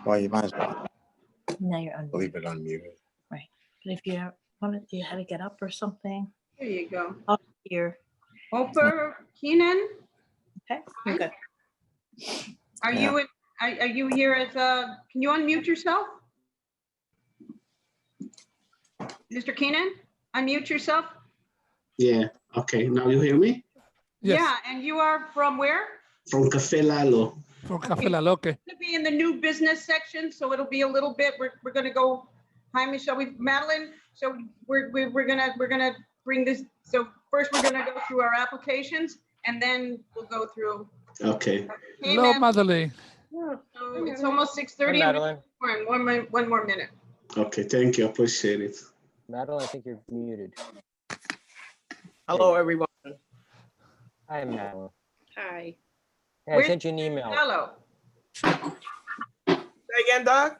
Well, you might as well Now you're unmuted. leave it unmuted. Right. But if you wanted, you had to get up or something. There you go. Up here. Oprah Keenan, Okay. You're good. are you here as a, can you unmute yourself? Mr. Keenan, unmute yourself. Yeah, okay, now you hear me? Yes. Yeah, and you are from where? From Café Lalo. From Café La Loque. It's gonna be in the new business section, so it'll be a little bit, we're gonna go, hi, Michelle, Madeline, so we're gonna bring this, so first we're gonna go through our applications, and then we'll go through. Okay, Hey, Hello, ma'am. Madeline. So it's almost 6:30. Hi, Madeline. One more minute. okay, thank you, appreciate it. Madeline, I think you're muted. Hello, everyone. Hi, Madeline. Hi. Hey, I Where's sent you an email. Hello. Say again, Doug?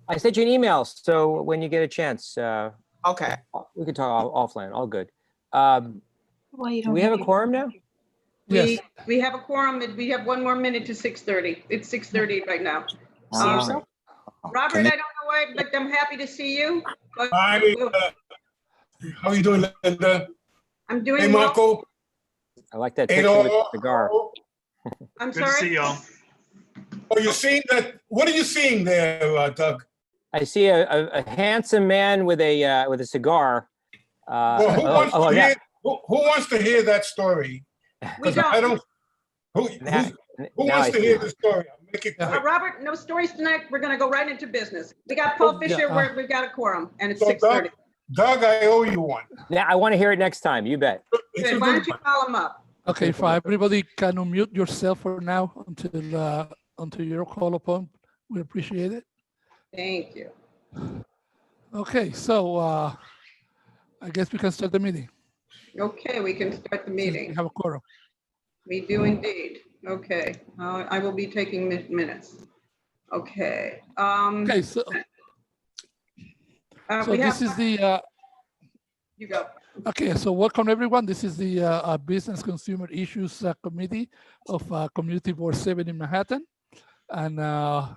I sent you an email, so when you get a chance, Okay. we can talk offline. All good. Well, you Do don't we have a to- quorum now? Yes. We have a quorum, and we have one more minute to 6:30. It's 6:30 right now. See yourself? Robert, I don't know why, but I'm happy to see you. But Hi, how are you doing, Linda? I'm doing Hey, well. Marco. I like that picture with the Hello. cigar. I'm Good to see sorry. y'all. Oh, you're seeing that? What are you seeing there, Doug? I see a handsome man with a cigar. Well, who wants to yeah. hear? Who wants to hear that story? We 'Cause I don't. don't. Now- Who now wants I to see. hear the story? I'll make it quick. Robert, no stories tonight. We're gonna go right into business. We got Paul Fisher, we've got a quorum, and it's So, 6:30. Doug, I owe you one. Now I want to hear it next time. You bet. It's a Good. Why good don't you one. call him up? Okay, if everybody can unmute yourself for now until you're called upon, we appreciate it. Thank you. Okay, so I guess we can start the meeting. Okay, we can start the since We meeting. have a quorum. We do indeed. Okay, I will be taking minutes. Okay. Okay, so We this is have, the you go. okay. So welcome everyone. This is the Business Consumer Issues Committee of Community Board 7 in Manhattan, and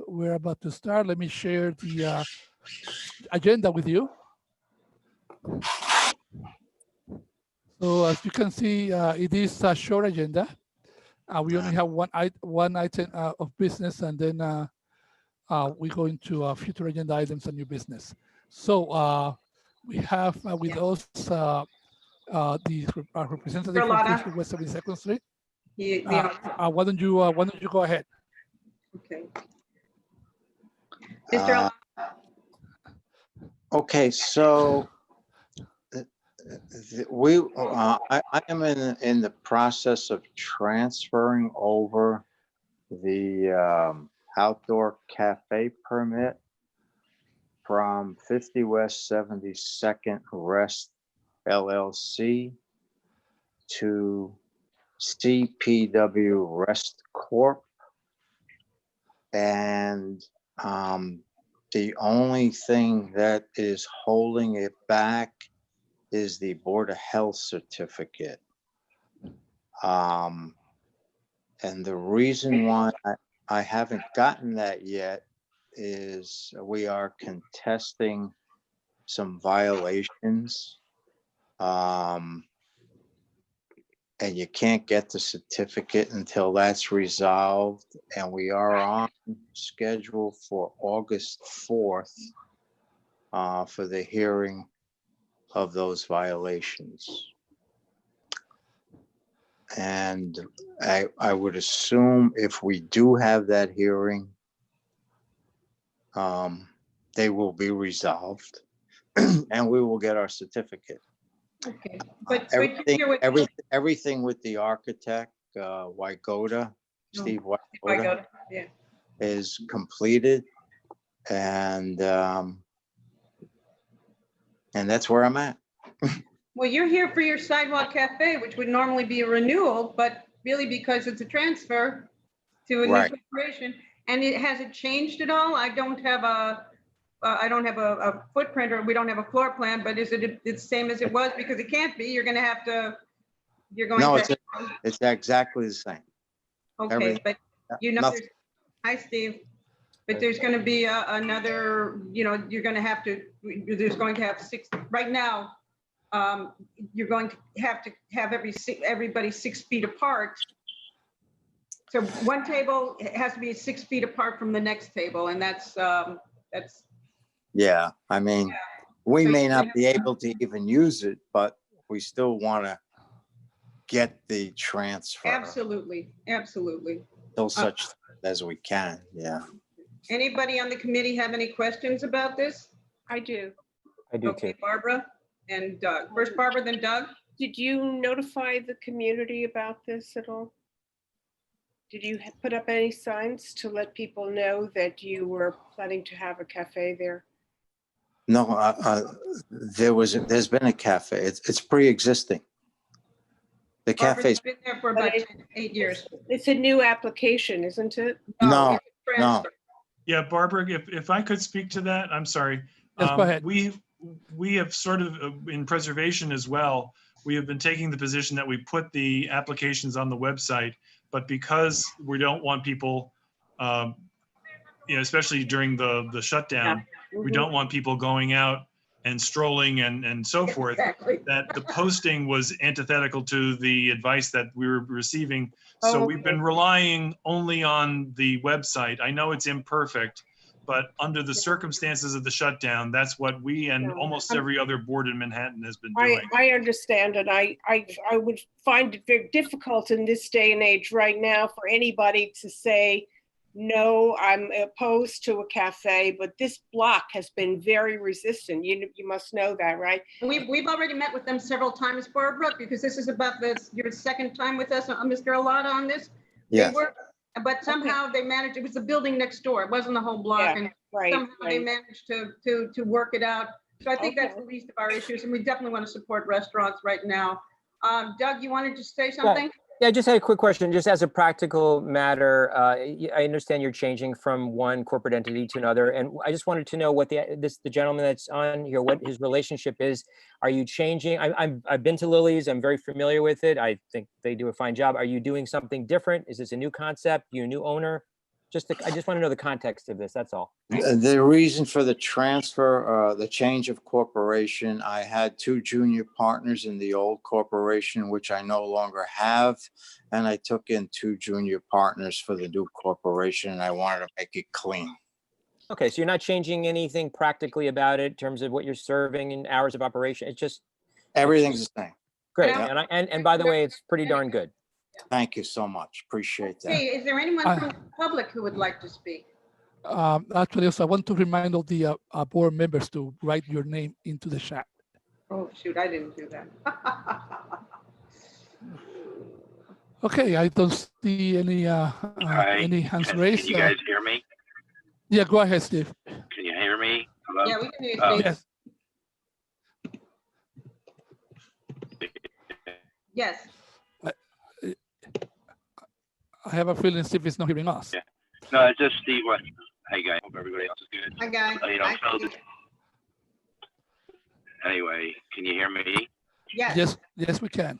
we're about to start. Let me share the agenda with you. So as you can see, it is a short agenda. We only have one item of business, and then we go into future agenda items and new business. So we have with us the representative Carlotta. from West 72nd Street. Why Yeah, don't you go ahead? okay. Mr. Okay, so I am in the process of transferring over the outdoor cafe permit from 50 West 72nd Rest LLC to CPW Rest Corp. And the only thing that is holding it back is the Board of Health certificate. And the reason why I haven't gotten that yet is we are contesting some violations. And you can't get the certificate until that's resolved. And we are on schedule for August 4th for the hearing of those violations. And I would assume if we do have that hearing, they will be resolved and we will get our certificate. Okay, but Everything with the architect, Wygoda, Steve Wygoda, yeah. is completed, and that's where I'm at. Well, you're here for your sidewalk cafe, which would normally be a renewal, but really because it's a transfer to a new Right. corporation, and it hasn't changed at all. I don't have a footprint, or we don't have a floor plan, but is it the same as it was? Because it can't be. You're going to have to. You're going No, to. it's exactly the same. Okay, everything. but you know, Nothing. hi, Steve. But there's going to be another, you're going to have to, there's going to have six, right now, you're going to have everybody 6 feet apart. So one table has to be 6 feet apart from the next table, and that's, Yeah, I mean, we may not be able to even use it, but we still want to get the transfer. absolutely, absolutely. Till such as we can, yeah. Anybody on the committee have any questions about this? I do. I do Okay, too. Barbara and Doug. First Barbara, then Doug. Did you notify the community about this at all? Did you put up any signs to let people know that you were planning to have a cafe there? No, there's been a cafe. It's pre-existing. The Barbara's cafe's, been there for about 8 years. It's a new application, isn't it? No, it's a transfer. Yeah, Barbara, if I could speak to that, I'm sorry. Yes, go ahead. We have sort of, in preservation as well, we have been taking the position that we put the applications on the website, but because we don't want people, especially during the shutdown, we don't want people going out and strolling and so forth, Exactly. that the posting was antithetical to the advice that we were receiving. So we've been relying only on the website. I know it's imperfect, but under the circumstances of the shutdown, that's what we and almost every other board in Manhattan has been doing. I understand, and I would find it very difficult in this day and age right now for anybody to say, no, I'm opposed to a cafe, but this block has been very resistant. You must know that, right? We've already met with them several times, Barbara, because this is about your second time with us, Mr. Alada, on this. yeah. But somehow they managed, it was the building next door, it wasn't the whole block, and Right. somehow they right. managed to work it out. So I think that's Okay. the least of our issues, and we definitely want to support restaurants right now. Doug, you wanted to say something? Yeah, I just had a quick question, just as a practical matter. I understand you're changing from one corporate entity to another, and I just wanted to know what the gentleman that's on here, what his relationship is. Are you changing? I've been to Lily's. I'm very familiar with it. I think they do a fine job. Are you doing something different? Is this a new concept? You a new owner? I just want to know the context of this. That's all. The reason for the transfer, the change of corporation, I had 2 junior partners in the old corporation, which I no longer have. And I took in 2 junior partners for the new corporation, and I wanted to make it clean. Okay, so you're not changing anything practically about it in terms of what you're serving and hours of operation. It's just Everything's the same. great. Yeah. And by the way, it's pretty darn good. Thank you so much. Appreciate that. Hey, is there anyone from the public who would like to speak? Actually, also, I want to remind all the board members to write your name into the chat. Oh, shoot, I didn't do that. Okay, I don't see any hands raised. Can you guys hear me? Yeah, go ahead, Steve. Can you hear me? Hello? Yeah, we can hear you, Steve. Yes. Yes. I have a feeling Steve is not hearing us. Yeah. No, it's just Steve. Hey, guys. Hope everybody else is good. Hi, guy. Phil, anyway, can you hear me? Yes. Yes, we can.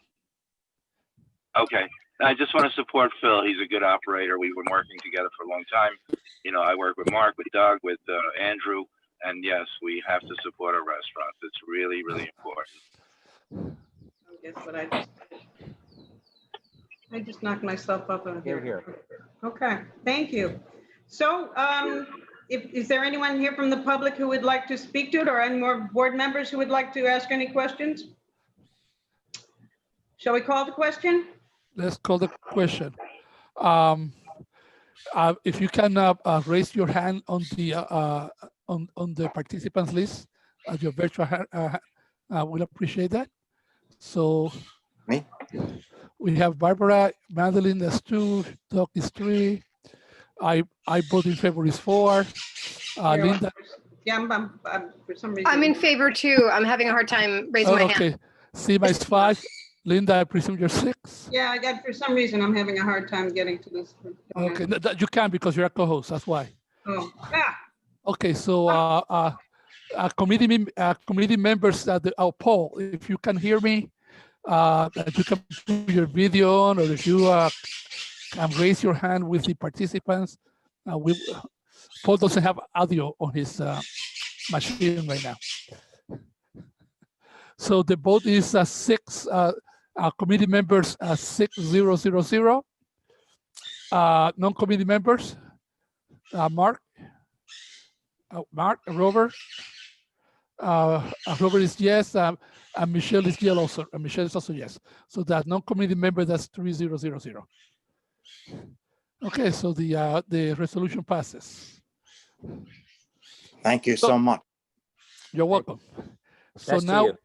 Okay. I just want to support Phil. He's a good operator. We've been working together for a long time. I work with Mark, with Doug, with Andrew. And yes, we have to support our restaurants. It's really, really important. Guess what I just knocked myself up on here. Okay, thank you. So is there anyone here from the public who would like to speak to it, or any more board members who would like to ask any questions? Shall we call the question? Let's call the question. If you can raise your hand on the participants list at your virtual hand, we'll appreciate that. So Me? We have Barbara, Madeline, that's 2, Doc is 3. I vote in favor is 4. Linda. Yeah, I'm for some reason. I'm in favor too. I'm having a hard time raising my hand. Okay, Seema is 5. Linda, I presume you're 6. Yeah, for some reason, I'm having a hard time getting to this. Okay, you can because you're a co-host, that's why. Oh, yeah. Okay, so committee members at our poll, if you can hear me, that you can put your video on, or if you can raise your hand with the participants, Paul doesn't have audio on his machine right now. So the vote is 6 committee members 6000. Non-committee members, Mark, Robert. Robert is yes, and Michelle is yes also. Michelle is also yes. So that non-committee member, that's 3000. Okay, so the resolution passes. Thank you so much. You're welcome. So Best to now, you.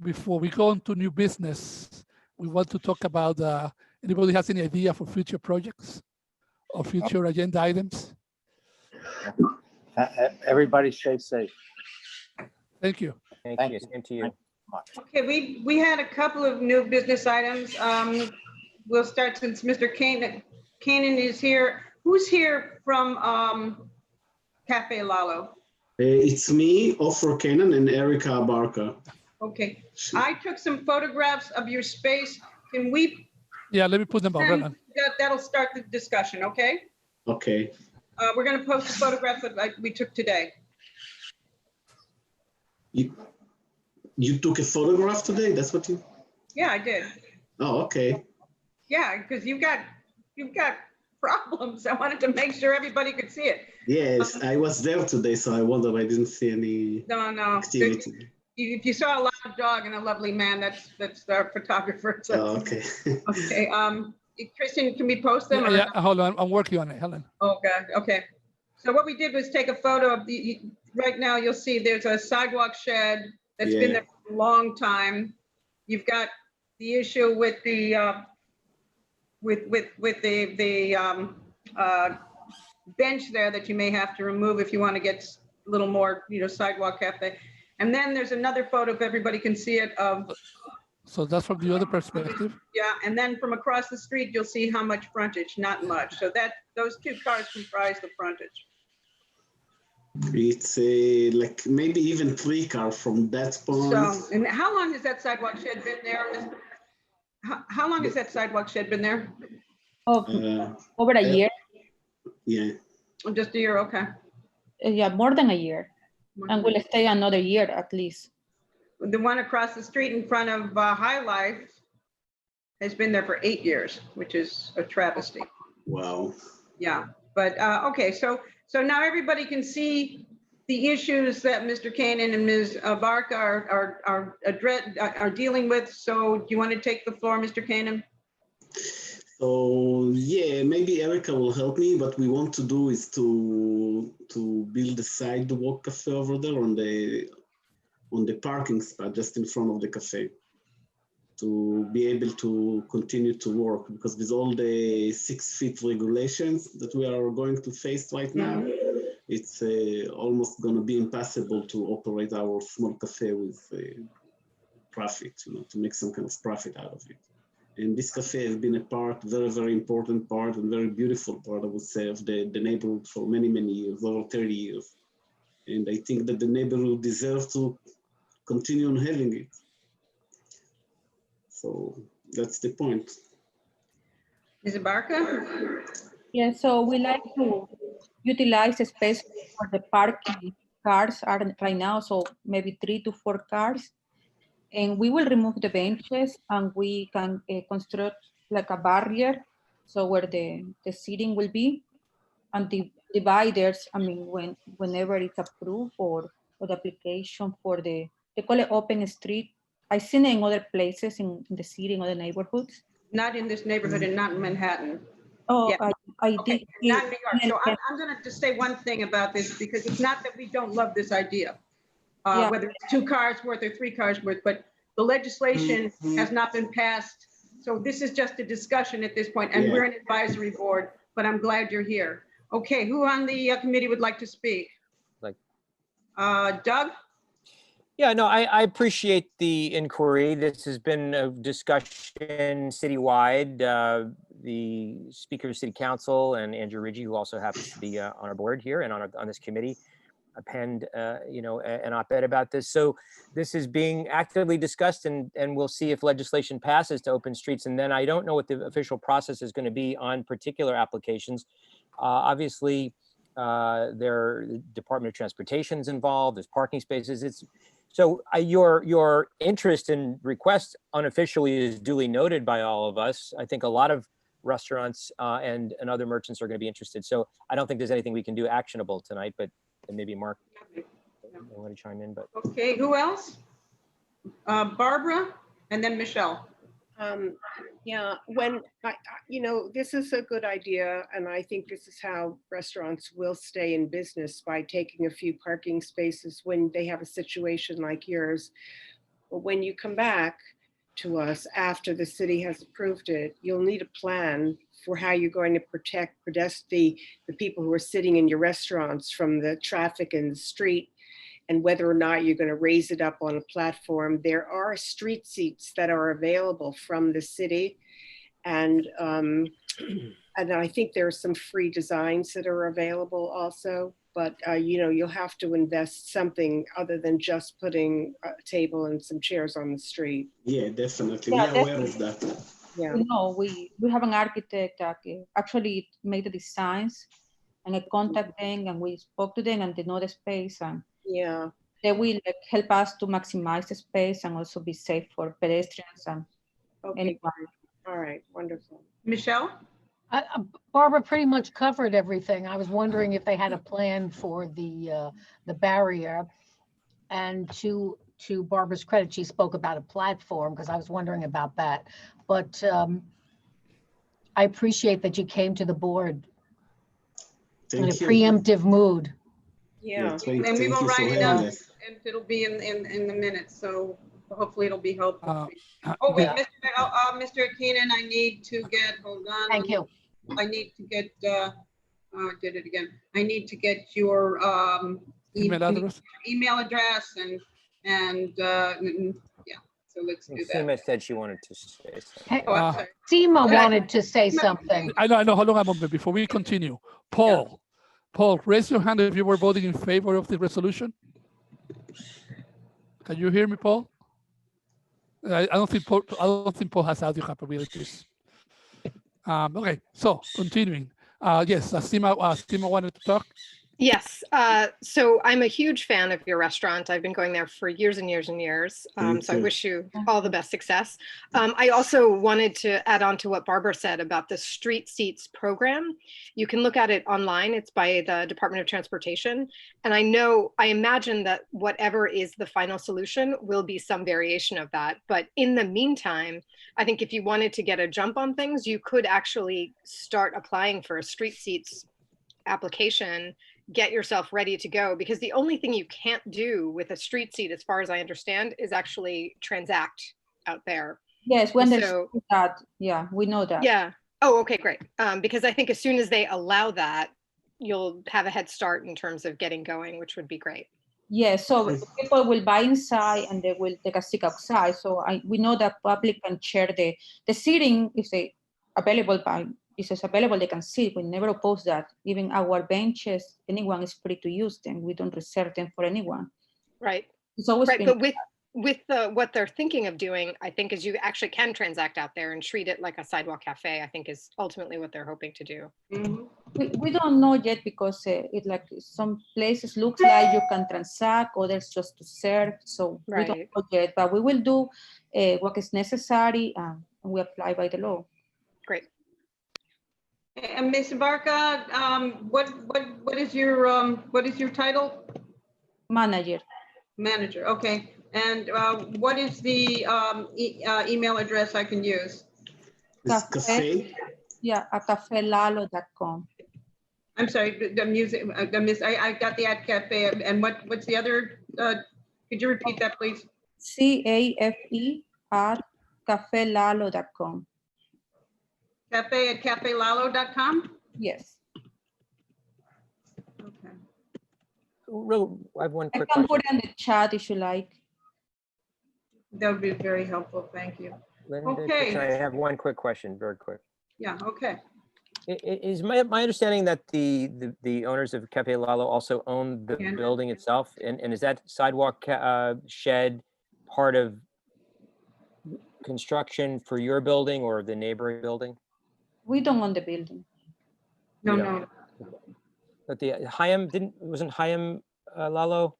before we go into new business, we want to talk about, anybody has any idea for future projects or future agenda items? Everybody stay safe. Thank you. Thank you. Same to you. Okay, we had a couple of new business items. We'll start since Mr. Kanan is here. Who's here from Cafe Lalo? It's me, Offer Cannon, and Erica Barker. Okay, I took some photographs of your space. Can we? Yeah, let me put them up. Right on. That'll start the discussion, okay? Okay. We're gonna post the photographs that we took today. You took a photograph today? That's what you? Yeah, I did. Oh, okay. Yeah, because you've got problems. I wanted to make sure everybody could see it. Yes, I was there today, so I wondered I didn't see any No. activity. If you saw a live dog and a lovely man, that's our photographer. So. Oh, okay. Okay. Christian, can we post them? Yeah, hold on. I'm working on it, Helen. Okay. So what we did was take a photo of right now you'll see there's a sidewalk shed that's been there for a long time. You've got the issue with the bench there that you may have to remove if you want to get a little more, sidewalk cafe. And then there's another photo, if everybody can see it, of. So that's from the other perspective. Yeah, and then from across the street, you'll see how much frontage, not much. So those two cars comprise the frontage. It's like maybe even 3 cars from that point. So, and how long has that sidewalk shed been there? How long has that sidewalk shed been there? Over a year. Yeah. Just a year, okay. Yeah, more than a year. And will stay another year at least. The one across the street in front of High Life has been there for 8 years, which is a travesty. Wow. Yeah, but okay, so now everybody can see the issues that Mr. Kanan and Ms. Barka are dealing with. So do you want to take the floor, Mr. Kanan? So yeah, maybe Erica will help me. What we want to do is to build a sidewalk cafe over there on the parking spot just in front of the cafe, to be able to continue to work, because with all the 6 feet regulations that we are going to face right now, it's almost going to be impossible to operate our small cafe with profit, to make some kind of profit out of it. And this cafe has been a part, very, very important part and very beautiful part, I would say, of the neighborhood for many, many years, over 30 years. And I think that the neighborhood deserves to continue on having it. So that's the point. Ms. Barka? Yeah, so we like to utilize the space for the parking. Cars are right now, so maybe 3 to 4 cars. And we will remove the benches and we can construct like a barrier, so where the seating will be, and the dividers, whenever it's approved for the application for they call it open street. I've seen it in other places in the city, in other neighborhoods. Not in this neighborhood and not in Manhattan. Oh, Yeah. I Okay, did. not in New York. So I'm going to just say one thing about this, because it's not that we don't love this idea, whether it's 2 cars worth or 3 cars worth, but the legislation has not been passed. So this is just a discussion at this point, and we're an advisory board, but I'm glad you're here. Okay, who on the committee would like to speak? Doug? Yeah, no, I appreciate the inquiry. This has been a discussion citywide. The Speaker of City Council and Andrew Ridgie, who also happens to be on our board here and on this committee, penned an op-ed about this. So this is being actively discussed, and we'll see if legislation passes to open streets. And then I don't know what the official process is going to be on particular applications. Obviously, the Department of Transportation's involved, there's parking spaces. So your interest and request unofficially is duly noted by all of us. I think a lot of restaurants and other merchants are going to be interested. So I don't think there's anything we can do actionable tonight, but maybe Mark, I want to chime in. But Okay, who else? Barbara and then Michelle. Yeah, this is a good idea, and I think this is how restaurants will stay in business, by taking a few parking spaces when they have a situation like yours. But when you come back to us after the city has approved it, you'll need a plan for how you're going to protect the people who are sitting in your restaurants from the traffic in the street, and whether or not you're going to raise it up on a platform. There are street seats that are available from the city. And I think there are some free designs that are available also. But, you'll have to invest something other than just putting a table and some chairs on the street. Yeah, definitely. Yeah, We're aware of that. Yeah. We have an architect that actually made the designs, and I contact them and we spoke to them, and they know the space, and yeah, they will help us to maximize the space and also be safe for pedestrians and anyone. All right, wonderful. Michelle? Barbara pretty much covered everything. I was wondering if they had a plan for the barrier, and to Barbara's credit, she spoke about a platform, because I was wondering about that. But I appreciate that you came to the board in a preemptive mood. Yeah, and we will write it up, and it'll be in the minutes, so hopefully it'll be helpful. Oh wait, Yeah. Mr. Keenan, I need to get, hold on. Thank you. I need to get, I did it again. I need to get your Email address. email address and yeah, so let's do that. Seema said she wanted to say something. Hey, Oh, I'm sorry. Seema wanted to say something. I know. Hold on a moment before we continue. Paul, raise your hand if you were voting in favor of the resolution. Can you hear me, Paul? I don't think Paul has audio capabilities. Okay, so continuing. Yes, Seema wanted to talk. Yes. So I'm a huge fan of your restaurant. I've been going there for years and years and years. So I wish you all the best success. I also wanted to add on to what Barbara said about the Street Seats program. You can look at it online. It's by the Department of Transportation. And I imagine that whatever is the final solution will be some variation of that. But in the meantime, I think if you wanted to get a jump on things, you could actually start applying for a Street Seats application, get yourself ready to go, because the only thing you can't do with a street seat, as far as I understand, is actually transact out there. Yes, when there's that, yeah, we know that. Yeah. Oh, okay, great. Because I think as soon as they allow that, you'll have a head start in terms of getting going, which would be great. Yes, so people will buy inside and they can sit outside. So we know that public can share the seating if they available if it's available, they can sit. We never oppose that. Even our benches, anyone is free to use them. We don't reserve them for anyone. Right. It's always right. been But with what they're thinking of doing, I think is you actually can transact out there and treat it like a sidewalk cafe, I think is ultimately what they're hoping to do. Mm-hmm. We don't know yet, because it like some places looks like you can transact, others just to serve. So we don't know yet, but we will do what is necessary, and we apply by the law. Great. And Ms. Barca, what is your title? Manager. Manager. Okay. And what is the email address I can use? Cafe. Yeah, at cafelalo.com. I'm sorry, the music. I got the at cafe. And what's the other? Could you repeat that, please? CAFE at cafelalo.com. Cafe at cafelalo.com? Yes. Okay. I have one quick question. I can put question. it in the chat if you like. That would be very helpful. Thank you. Linda, okay. Can I have one quick question, very quick? Yeah, okay. Is my understanding that the owners of Cafe Lalo also own the building itself? And is that sidewalk shed part of construction for your building or the neighboring building? We don't own the building. No. But the Chaim wasn't Chaim Lalo?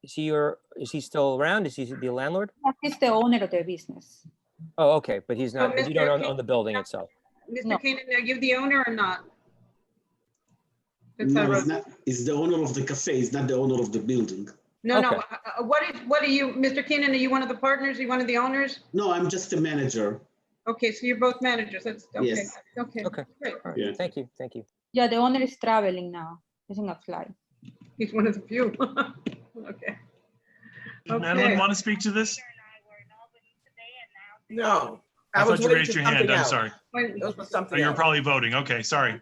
Is he still around? Is he the landlord? He's the owner of the business. Oh, okay, but he's not, So, but you don't Mr. own the building itself. Mr. No. Keenan, are you the owner or not? That's No, how I it's wrote- not. It's the owner of the cafe. It's not the owner of the building. No, no, Okay. what are you, Mr. Keenan, are you one of the partners? Are you one of the owners? No, I'm just a manager. Okay, so you're both managers, that's, okay, Yes. okay. Okay. Great. All right. Yeah. Thank you. Thank you. Yeah, the owner is traveling now. He's in a flight. He's one of the few. Okay. Does Madeline Okay. want to speak to this? No. I was thought you waiting raised for your hand. something I'm else. sorry. Those were Oh, something you're else. probably voting. Okay, sorry.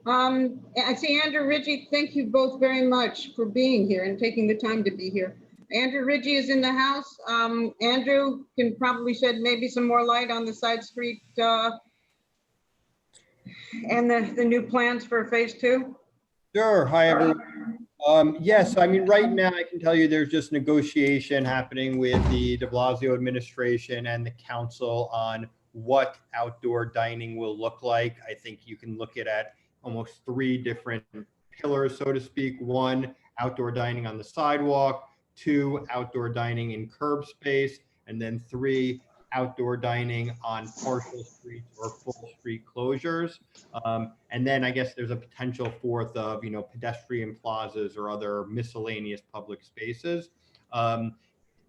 I see Andrew Ridgie, thank you both very much for being here and taking the time to be here. Andrew Ridgie is in the house. Andrew can probably shed maybe some more light on the side street and the new plans for phase 2. Sure. Hi, everyone. Yes, I mean, right now I can tell you there's just negotiation happening with the de Blasio administration and the council on what outdoor dining will look like. I think you can look at almost 3 different pillars, so to speak. 1, outdoor dining on the sidewalk. 2, outdoor dining in curb space. And then 3, outdoor dining on partial streets or full street closures. And then I guess there's a potential 4th of, pedestrian plazas or other miscellaneous public spaces.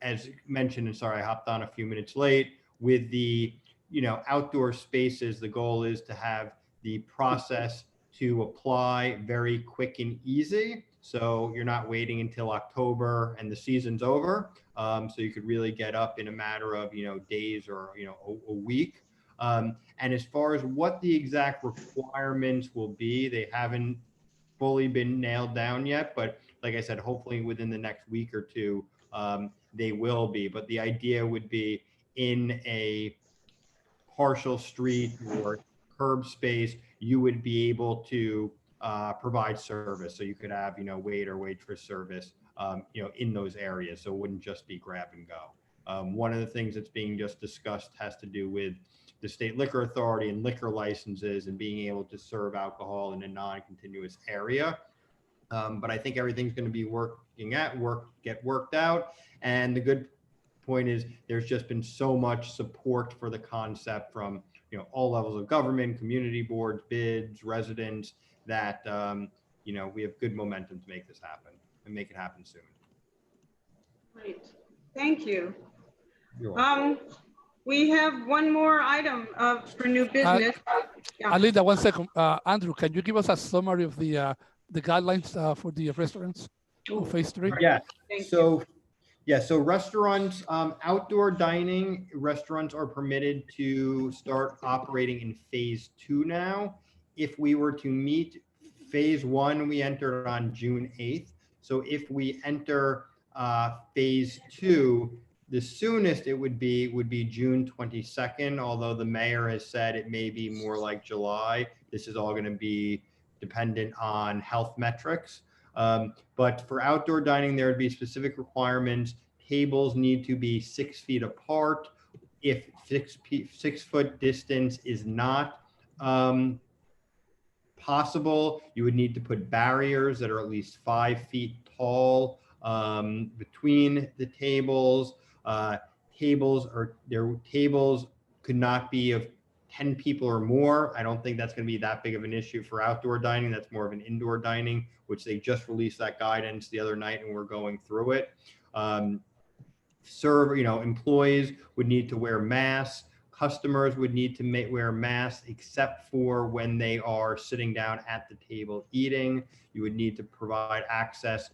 As mentioned, and sorry, I hopped on a few minutes late, with the, outdoor spaces, the goal is to have the process to apply very quick and easy. So you're not waiting until October and the season's over. So you could really get up in a matter of, days or, a week. And as far as what the exact requirements will be, they haven't fully been nailed down yet. But like I said, hopefully within the next week or 2, they will be. But the idea would be in a partial street or curb space, you would be able to provide service. So you could have, wait or waitress service, in those areas. So it wouldn't just be grab and go. One of the things that's being just discussed has to do with the state liquor authority and liquor licenses and being able to serve alcohol in a non-continuous area. But I think everything's going to be get worked out. And the good point is there's just been so much support for the concept from all levels of government, community boards, bids, residents, that we have good momentum to make this happen and make it happen soon. Great, thank you. You're welcome. We have one more item for new business. Yeah. Alinda, 1 second. Andrew, can you give us a summary of the guidelines for the restaurants of phase 3? Yeah. So restaurants, outdoor dining restaurants are permitted to start operating in phase 2 now. If we were to meet phase 1, we entered on June 8th. So if we enter phase 2, the soonest it would be June 22nd, although the mayor has said it may be more like July. This is all going to be dependent on health metrics. But for outdoor dining, there would be specific requirements. Tables need to be 6 feet apart. If 6 foot distance is not possible, you would need to put barriers that are at least 5 feet tall between the tables. Tables could not be of 10 people or more. I don't think that's going to be that big of an issue for outdoor dining. That's more of an indoor dining, which they just released that guidance the other night and we're going through it. Employees would need to wear masks. Customers would need to wear masks except for when they are sitting down at the table eating. You would need to provide access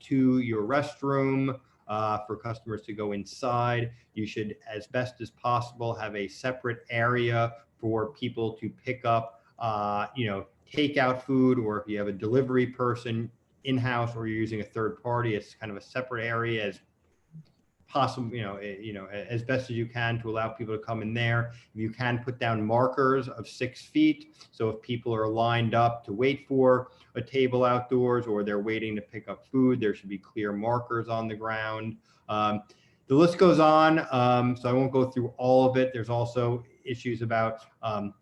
to your restroom for customers to go inside. You should, as best as possible, have a separate area for people to pick up, takeout food, or if you have a delivery person in-house or you're using a third party, it's kind of a separate area as possible, as best as you can to allow people to come in there. You can put down markers of 6 feet. So if people are lined up to wait for a table outdoors or they're waiting to pick up food, there should be clear markers on the ground. The list goes on, so I won't go through all of it. There's also issues about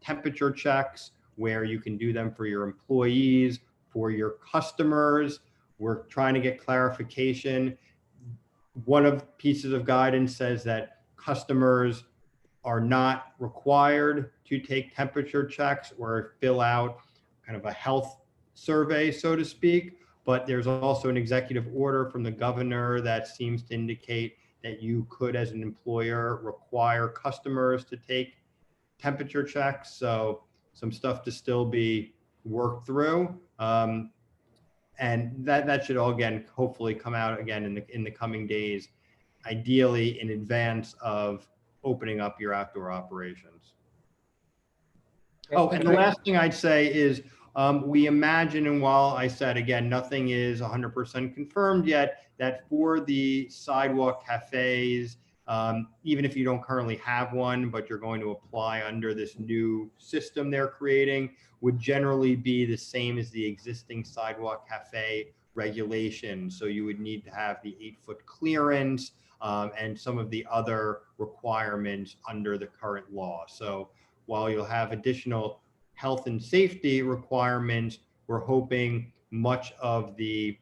temperature checks where you can do them for your employees, For your customers, we're trying to get clarification. One of pieces of guidance says that customers are not required to take temperature checks or fill out kind of a health survey, so to speak. But there's also an executive order from the governor that seems to indicate that you could, as an employer, require customers to take temperature checks. So some stuff to still be worked through. And that should all, again, hopefully come out again in the coming days, ideally in advance of opening up your outdoor operations. Oh, and the last thing I'd say is we imagine, and while I said, again, nothing is 100% confirmed yet, that for the sidewalk cafes, even if you don't currently have one, but you're going to apply under this new system they're creating, would generally be the same as the existing sidewalk cafe regulation. So you would need to have the 8-foot clearance and some of the other requirements under the current law. So while you'll have additional health and safety requirements, we're hoping much of the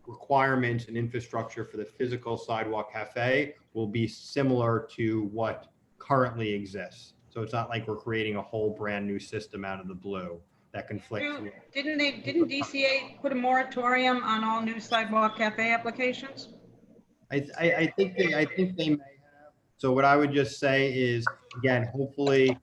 requirements and infrastructure for the physical sidewalk cafe will be similar to what currently exists. So it's not like we're creating a whole brand new system out of the blue that conflicts. Didn't DCA put a moratorium on all new sidewalk cafe applications? I think they may have. So what I would just say is, again, hopefully,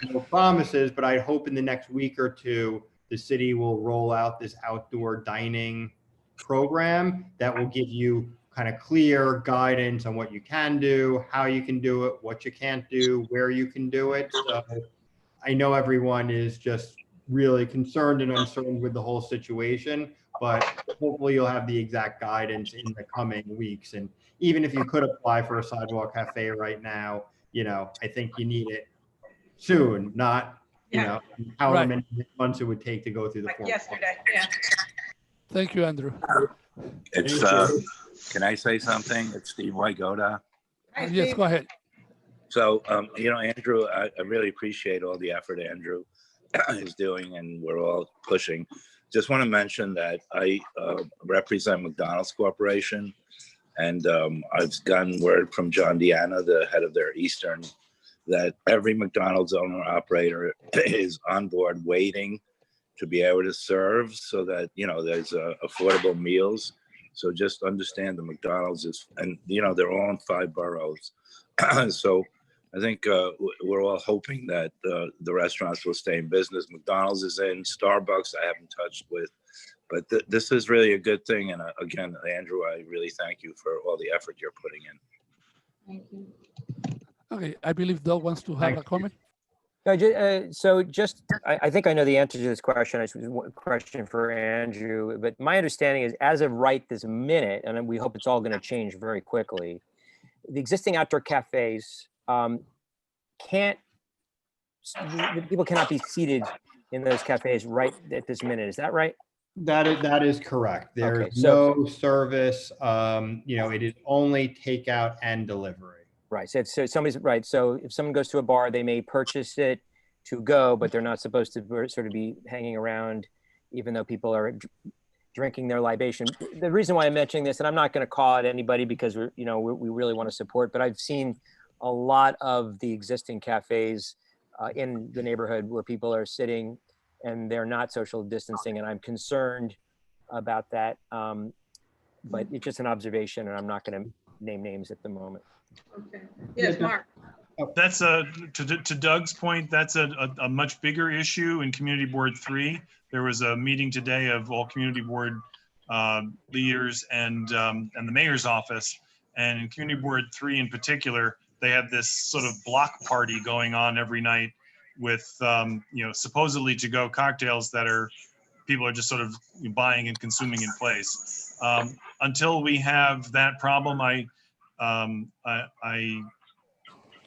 no promises, but I hope in the next week or two, the city will roll out this outdoor dining program that will give you kind of clear guidance on what you can do, how you can do it, what you can't do, where you can do it. So I know everyone is just really concerned and uncertain with the whole situation, but hopefully you'll have the exact guidance in the coming weeks. And even if you could apply for a sidewalk cafe right now, I think you need it soon, not, however many months it would take to go through the form. Yesterday, yeah. Thank you, Andrew. It's, can I say something? It's Steve Wygoda. Yes, go ahead. So, Andrew, I really appreciate all the effort Andrew is doing, and we're all pushing. Just want to mention that I represent McDonald's Corporation, and I've gotten word from John Deanna, the head of their Eastern, that every McDonald's owner operator is on board waiting to be able to serve, so that there's affordable meals. So just understand the McDonald's is, and they're all in 5 boroughs. So I think we're all hoping that the restaurants will stay in business. McDonald's is in, Starbucks I haven't touched with, but this is really a good thing. And again, Andrew, I really thank you for all the effort you're putting in. Thank you. Okay, I believe Doug wants to have a comment. So I think I know the answer to this question. It's a question for Andrew, but my understanding is, as of right this minute, and we hope it's all going to change very quickly, the existing outdoor cafes people cannot be seated in those cafes right at this minute. Is that right? That is correct. There's Okay, so, no service. It is only takeout and delivery. Right. So somebody's right. So if someone goes to a bar, they may purchase it to go, but they're not supposed to sort of be hanging around, even though people are drinking their libation. The reason why I'm mentioning this, and I'm not going to call out anybody because we really want to support, but I've seen a lot of the existing cafes in the neighborhood where people are sitting and they're not social distancing, and I'm concerned about that. But it's just an observation, and I'm not going to name names at the moment. Okay. Yes, Mark. That's to Doug's point, that's a much bigger issue in Community Board 3. There was a meeting today of all Community Board leaders and the mayor's office. And in Community Board 3 in particular, they have this sort of block party going on every night with, supposedly to-go cocktails that people are just sort of buying and consuming in place. Until we have that problem, I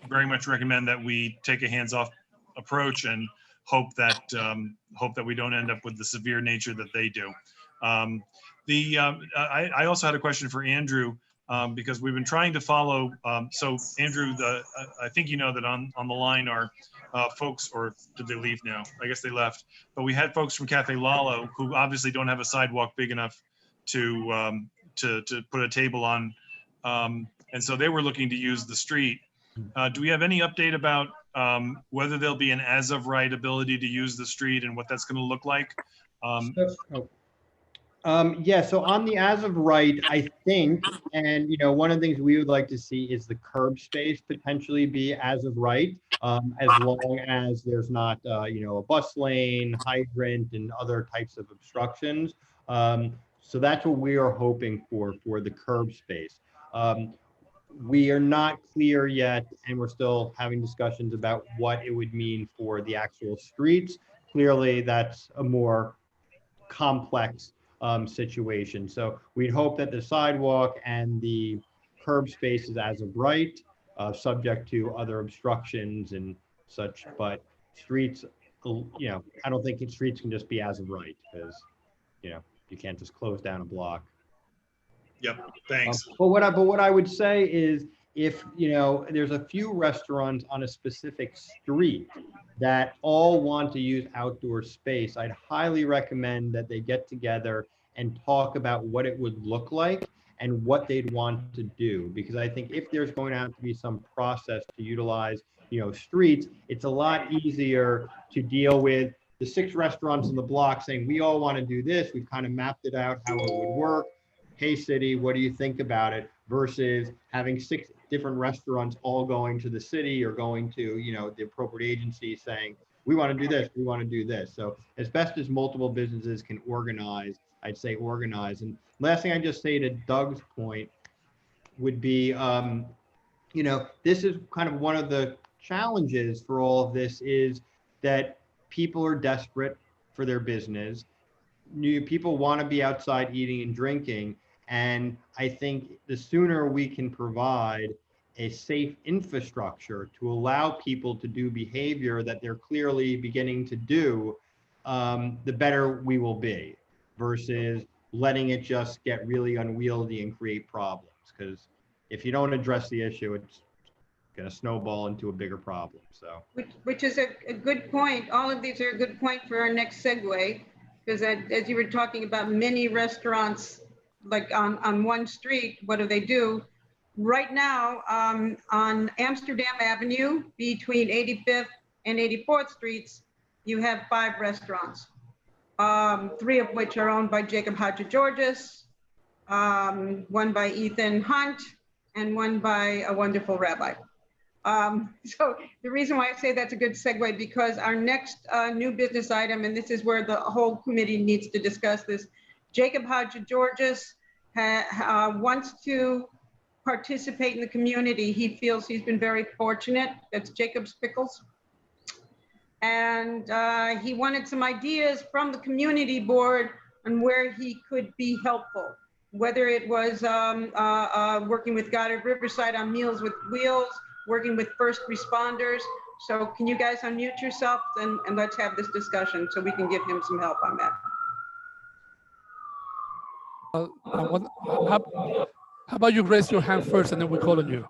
very much recommend that we take a hands-off approach and hope that we don't end up with the severe nature that they do. I also had a question for Andrew, because we've been trying to follow. So Andrew, I think you know that on the line are folks, or did they leave now? I guess they left. But we had folks from Cafe Lalo who obviously don't have a sidewalk big enough to put a table on. And so they were looking to use the street. Do we have any update about whether there'll be an as of right ability to use the street and what that's going to look like? Yeah, so on the as of right, I think, and one of the things we would like to see is the curb space potentially be as of right, as long as there's not, a bus lane, hydrant, and other types of obstructions. So that's what we are hoping for the curb space. We are not clear yet, and we're still having discussions about what it would mean for the actual streets. Clearly, that's a more complex situation. So we'd hope that the sidewalk and the curb space is as of right, subject to other obstructions and such, but streets, I don't think streets can just be as of right, because, you can't just close down a block. Yep, thanks. But what I would say is, if there's a few restaurants on a specific street that all want to use outdoor space, I'd highly recommend that they get together and talk about what it would look like and what they'd want to do. Because I think if there's going to have to be some process to utilize, streets, it's a lot easier to deal with the 6 restaurants in the block saying, we all want to do this. We've kind of mapped it out how it would work. Hey, city, what do you think about it? Versus having 6 different restaurants all going to the city or going to, the appropriate agency saying, we want to do this, we want to do this. So as best as multiple businesses can organize, I'd say organize. And last thing I just say to Doug's point would be, this is kind of one of the challenges for all of this, is that people are desperate for their business. People want to be outside eating and drinking. And I think the sooner we can provide a safe infrastructure to allow people to do behavior that they're clearly beginning to do, the better we will be, versus letting it just get really unwieldy and create problems. Because if you don't address the issue, it's going to snowball into a bigger problem. So, which is a good point. All of these are a good point for our next segue, because as you were talking about many restaurants, like on one street, what do? Right now, on Amsterdam Avenue, between 85th and 84th Streets, you have 5 restaurants, 3 of which are owned by Jacob Hadjigeorgis, 1 by Ethan Hunt, and 1 by a wonderful rabbi. So the reason why I say that's a good segue, because our next new business item, and this is where the whole committee needs to discuss this, Jacob Hadjigeorgis wants to participate in the community. He feels he's been very fortunate. That's Jacob's Pickles. And he wanted some ideas from the community board on where he could be helpful, whether it was working with Goddard Riverside on Meals with Wheels, working with first responders. So can you guys unmute yourself and let's have this discussion so we can give him some help on that. How about you raise your hand first and then we call on you?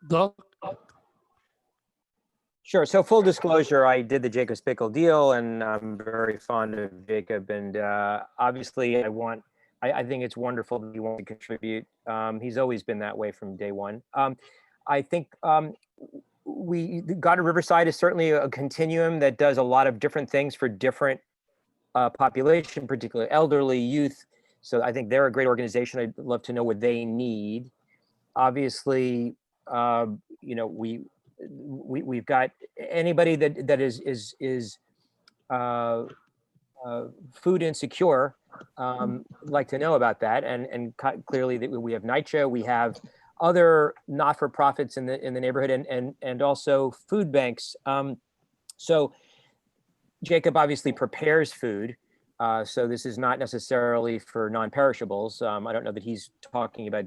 Doug? Sure. So full disclosure, I did the Jacob's Pickle deal, and I'm very fond of Jacob. And obviously, I think it's wonderful that he wants to contribute. He's always been that way from day one. I think Goddard Riverside is certainly a continuum that does a lot of different things for different population, particularly elderly, youth. So I think they're a great organization. I'd love to know what they need. Obviously, we've got anybody that is food insecure. Like to know about that, and clearly that we have NYCHA, we have other not-for-profits in the neighborhood, and also food banks. So Jacob obviously prepares food, so this is not necessarily for non-perishables. I don't know that he's talking about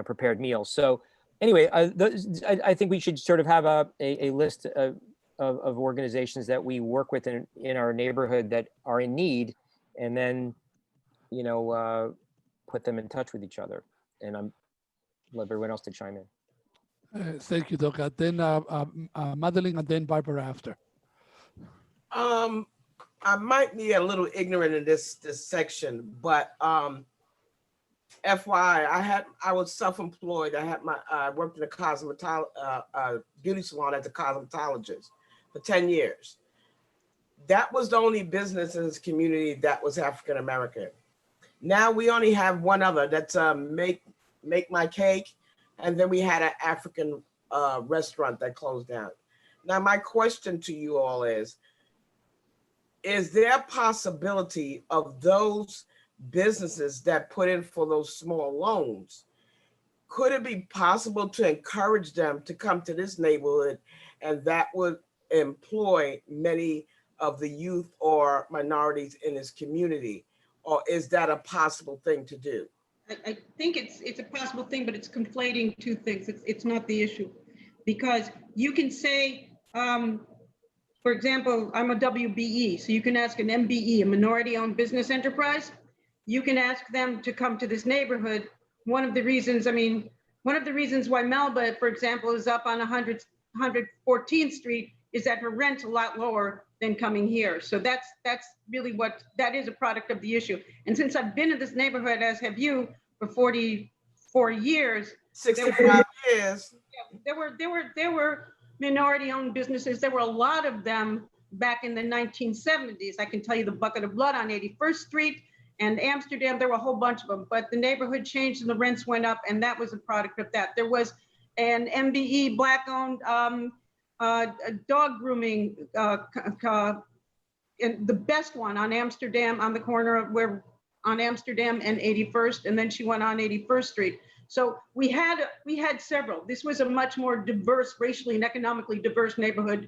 prepared meals. So anyway, I think we should sort of have a list of organizations that we work with in our neighborhood that are in need, and then put them in touch with each other. And I'm love everyone else to chime in. Thank you, Doc. Then Madeline, and then Barbara after. I might be a little ignorant in this section, but FYI, I was self-employed. I worked in a beauty salon as a cosmetologist for 10 years. That was the only business in this community that was African American. Now we only have one other, that's Make My Cake, and then we had an African restaurant that closed down. Now my question to you all is there a possibility of those businesses that put in for those small loans, could it be possible to encourage them to come to this neighborhood, and that would employ many of the youth or minorities in this community? Or is that a possible thing to do? I think it's a possible thing, but it's conflating two things. It's not the issue, because you can say, for example, I'm a WBE, so you can ask an MBE, a minority-owned business enterprise. You can ask them to come to this neighborhood. One of the reasons why Melba, for example, is up on 114th Street is that her rent's a lot lower than coming here. So that's really that is a product of the issue. And since I've been in this neighborhood, as have you, for 44 years. 65 years. There were minority-owned businesses. There were a lot of them back in the 1970s. I can tell you the Bucket of Blood on 81st Street and Amsterdam. There were a whole bunch of them, but the neighborhood changed and the rents went up, and that was a product of that. There was an MBE Black-owned dog grooming, and the best one on Amsterdam, on the corner of on Amsterdam and 81st, and then she went on 81st Street. So we had several. This was a much more diverse, racially and economically diverse neighborhood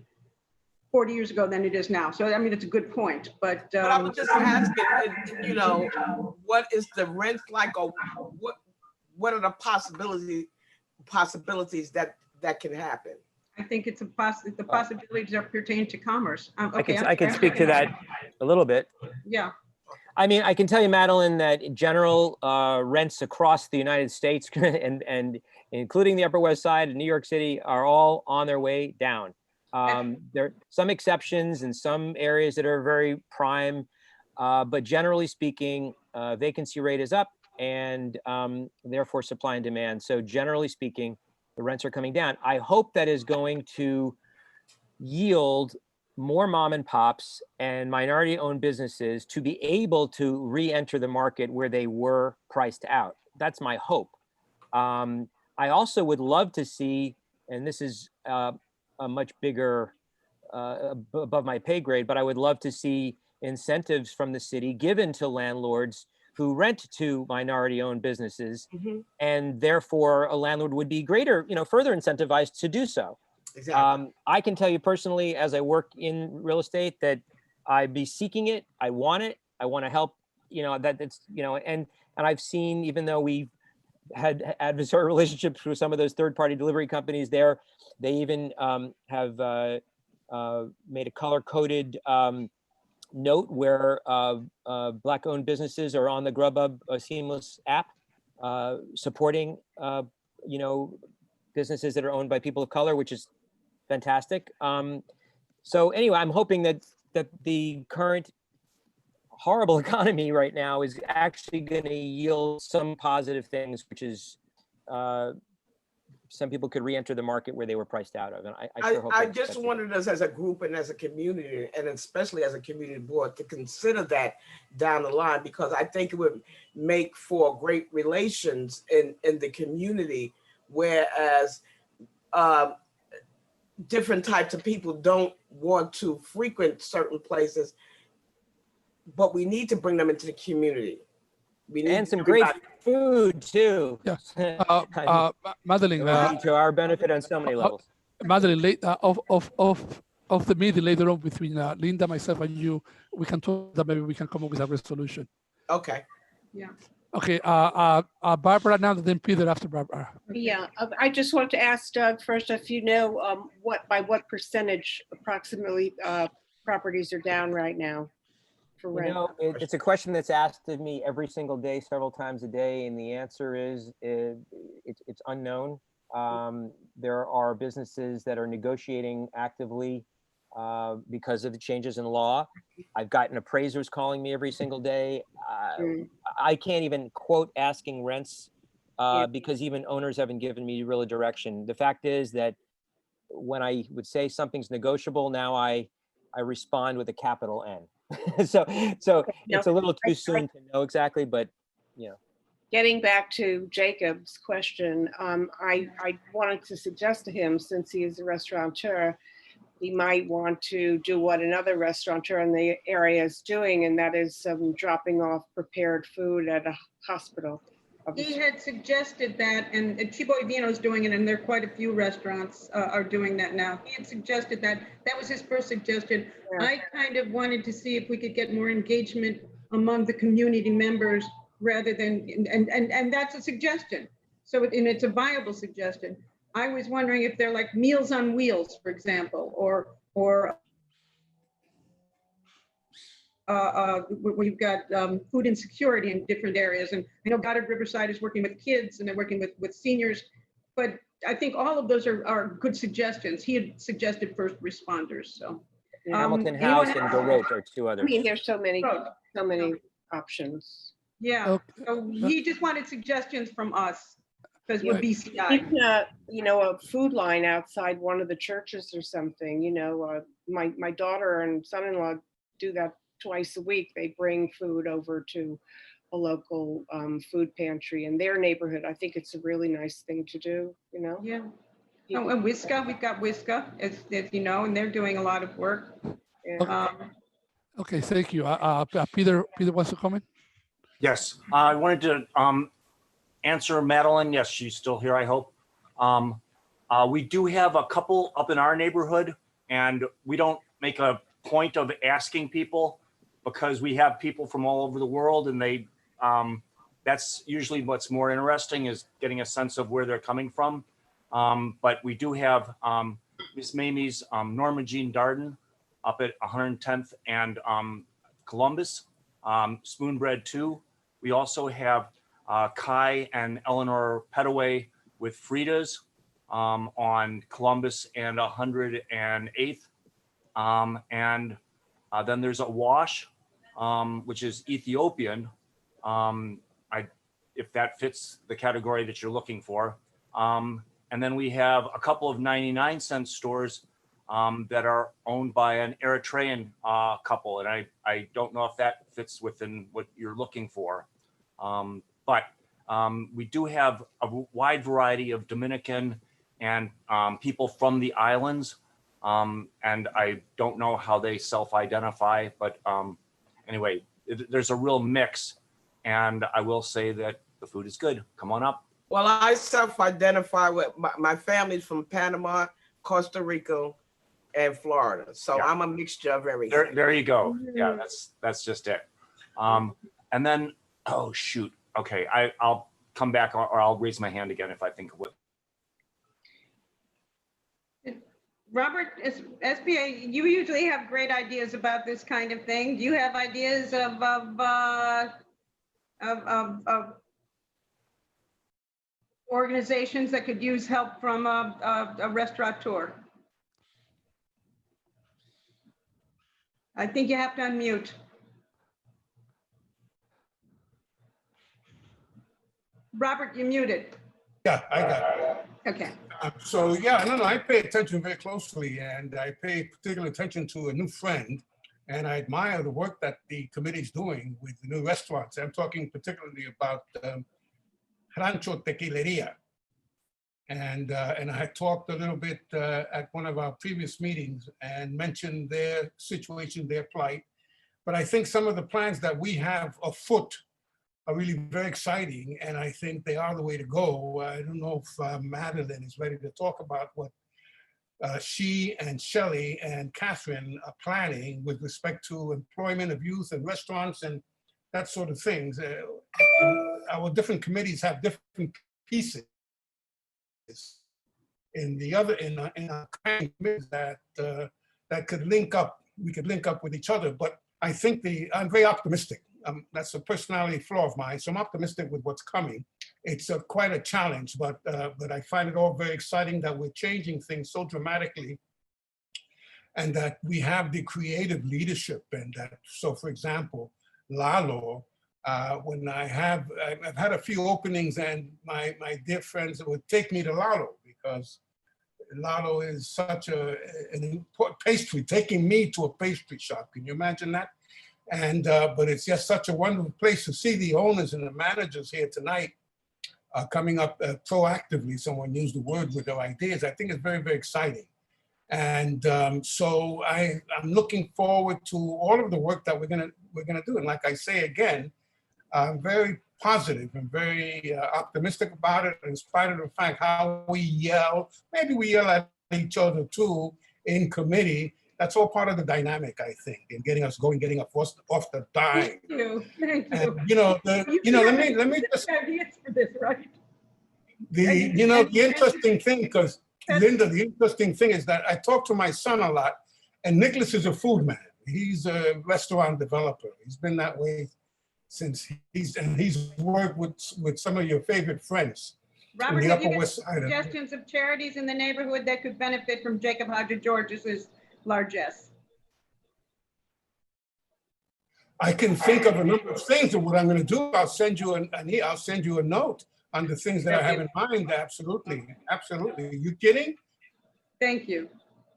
40 years ago than it is now. So I mean, it's a good point, but I was just asking, you know, what is the rent like, or what are the possibilities that can happen? I think it's the possibilities that pertain to commerce. Okay, I can speak to that a little bit. Yeah. I mean, I can tell you, Madeline, that in general, rents across the United States and including the Upper West Side and New York City are all on their way down. There are some exceptions in some areas that are very prime, but generally speaking, vacancy rate is up, and therefore supply and demand. So generally speaking, the rents are coming down. I hope that is going to yield more mom and pops and minority owned businesses to be able to re-enter the market where they were priced out. That's my hope. I also would love to see, and this is a much bigger, above my pay grade, but I would love to see incentives from the city given to landlords who rent to minority owned businesses, and therefore a landlord would be greater, further incentivized to do so. Exactly. I can tell you personally, as I work in real estate, that I'd be seeking it. I want it. I want to help, that it's, and I've seen, even though we've had adversarial relationships with some of those third-party delivery companies there, they even have made a color-coded note where Black-owned businesses are on the Grubhub Seamless app, supporting, businesses that are owned by people of color, which is fantastic. So anyway, I'm hoping that the current horrible economy right now is actually going to yield some positive things, which is some people could re-enter the market where they were priced out of. And I sure hope I just wanted us as a group and as a community, and especially as a community board, to consider that down the line, because I think it would make for great relations in the community, whereas different types of people don't want to frequent certain places, but we need to bring them into the community. We need some great food too. Yes, Madeline. To our benefit on so many levels. Madeline, of the meeting later on between Linda, myself, and you, we can talk that maybe we can come up with a resolution. Okay. Yeah. Okay. Barbara now, then Peter after Barbara. Yeah, I just want to ask Doug first if you know by what percentage approximately properties are down right now for You rent. know, it's a question that's asked of me every single day, several times a day, and the answer is it's unknown. There are businesses that are negotiating actively because of the changes in law. I've gotten appraisers calling me every single day. I can't even quote asking rents because even owners haven't given me real direction. The fact is that when I would say something's negotiable, now I respond with a capital N. so it's a little too soon to know exactly, but you know. Getting back to Jacob's question, I wanted to suggest to him, since he is a restaurateur, he might want to do what another restaurateur in the area is doing, and that is dropping off prepared food at a hospital. He had suggested that, and Cibo y Vino is doing it, and there are quite a few restaurants are doing that now. He had suggested that. That was his first suggestion. Yeah. I kind of wanted to see if we could get more engagement among the community members rather than, and that's a suggestion. So, and it's a viable suggestion. I was wondering if they're like Meals on Wheels, for example, or we've got food insecurity in different areas. And I know Goddard Riverside is working with kids and they're working with seniors, but I think all of those are good suggestions. He had suggested first responders, so. Hamilton House and Baroque are two others. I mean, there's so many options. Yeah, Okay. so he just wanted suggestions from us because we're BCI. Even you know, a food line outside one of the churches or something, you know, my daughter and son-in-law do that twice a week. They bring food over to a local food pantry in their neighborhood. I think it's a really nice thing to do, you know? Yeah. Oh, and Whiska, we've got Whiska, as you know, and they're doing a lot of work. Yeah. Okay, thank you. Peter wants to comment? Yes, I wanted to answer Madeline. Yes, she's still here, I hope. We do have a couple up in our neighborhood, and we don't make a point of asking people because we have people from all over the world, and they that's usually what's more interesting, is getting a sense of where they're coming from. But we do have Miss Mamie's Norma Jean Darden up at 110th and Columbus, Spoonbread 2. We also have Kai and Eleanor Petaway with Frida's on Columbus and 108th. And then there's a Wash, which is Ethiopian, if that fits the category that you're looking for. And then we have a couple of 99-cent stores that are owned by an Eritrean couple. And I don't know if that fits within what you're looking for. But we do have a wide variety of Dominican and people from the islands. And I don't know how they self-identify, but anyway, there's a real mix. And I will say that the food is good. Come on up. Well, I self-identify with my family's from Panama, Costa Rica, and Florida. So yeah. I'm a mixture of everything. There you go. Yeah, that's just it. And then, oh shoot. Okay, I'll come back or I'll raise my hand again if I think of it. Robert, SPA, you usually have great ideas about this kind of thing. Do you have ideas of organizations that could use help from a restaurateur? I think you have to unmute. Robert, you're muted. Yeah, I got it. Okay. So yeah, no, I pay attention very closely, and I pay particular attention to a new friend, and I admire the work that the committee is doing with the new restaurants. I'm talking particularly about Rancho Tequileria. And I talked a little bit at one of our previous meetings and mentioned their situation, their plight. But I think some of the plans that we have afoot are really very exciting, and I think they are the way to go. I don't know if Madeline is ready to talk about what she and Shelley and Catherine are planning with respect to employment of youth and restaurants and that sort of things. Our different committees have different pieces in the other in our committees that that could link up. We could link up with each other, but I think I'm very optimistic. That's a personality flaw of mine. So I'm optimistic with what's coming. It's quite a challenge, but I find it all very exciting that we're changing things so dramatically, and that we have the creative leadership. And that, so for example, Lalo, when I've had a few openings, and my dear friends would take me to Lalo, because Lalo is such an important pastry, taking me to a pastry shop. Can you imagine that? And but it's just such a wonderful place to see the owners and the managers here tonight coming up proactively. Someone used the word, with their ideas. I think it's very, very exciting. And so I'm looking forward to all of the work that we're gonna do. And like I say again, I'm very positive and very optimistic about it, in spite of the fact how we yell. Maybe we yell at each other too in committee. That's all part of the dynamic, I think, in getting us going, getting us off the dime. Thank you. Thank you. And, let me just ideas for this, right? the interesting thing, because Linda, the interesting thing is that I talk to my son a lot, and Nicholas is a food man. He's a restaurant developer. He's been that way since he's worked with some of your favorite friends. Robert, in the have you Upper got West Side. suggestions of charities in the neighborhood that could benefit from Jacob Hodger George's largesse? I can think of a number of things, and what I'm going to do, I'll send you I'll send you a note on the things that I have in mind. Absolutely, absolutely. You kidding? Thank you.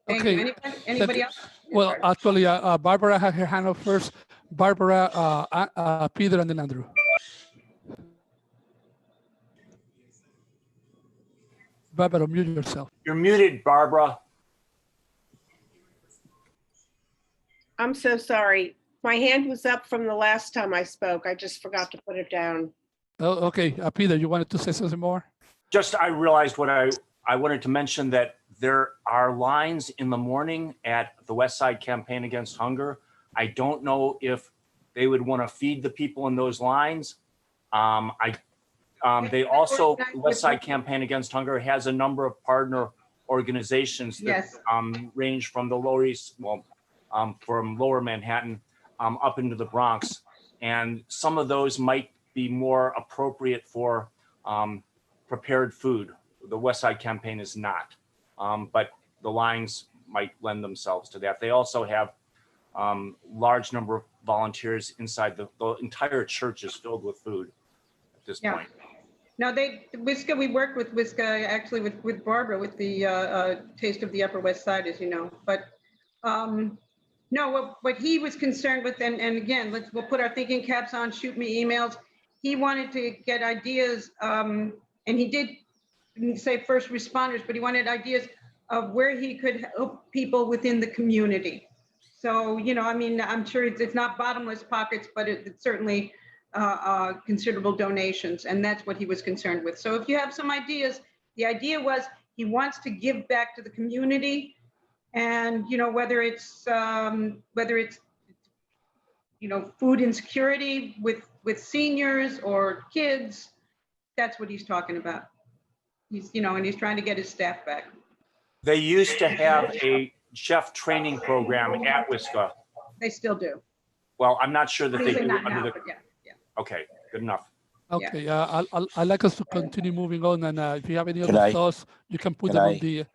Thank Okay. you. Anybody else? Well, actually, Barbara had her hand up first. Barbara, Peter, and then Andrew. Barbara, mute yourself. You're muted, Barbara. I'm so sorry. My hand was up from the last time I spoke. I just forgot to put it down. Oh, okay. Peter, you wanted to say something more? Just, I realized what I wanted to mention, that there are lines in the morning at the West Side Campaign Against Hunger. I don't know if they would want to feed the people in those lines. They also, West Side Campaign Against Hunger has a number of partner organizations that range from the Lower East, from Lower Manhattan up into the Bronx. And some of those might be more appropriate for prepared food. The West Side Campaign is not, but the lines might lend themselves to that. They also have large number of volunteers inside. The entire church is filled with food at this point. No, WISCA, we worked with WISCA, actually with Barbara, with the Taste of the Upper West Side, as you know. But no, what he was concerned with, and again, we'll put our thinking caps on, shoot me emails. He wanted to get ideas, and he didn't say first responders, but he wanted ideas of where he could help people within the community. So, I mean, I'm sure it's not bottomless pockets, but it's certainly considerable donations, and that's what he was concerned with. So if you have some ideas, the idea was he wants to give back to the community, and whether it's food insecurity with seniors or kids, that's what he's talking about. He's and he's trying to get his staff back. They used to have a chef training program at WISCA. They still do. Well, I'm not sure that they do Not under now, the. but yeah. Okay, good enough. Okay, I'd like us to continue moving on, and if you have any Can other I- thoughts, you can put can them I- on the.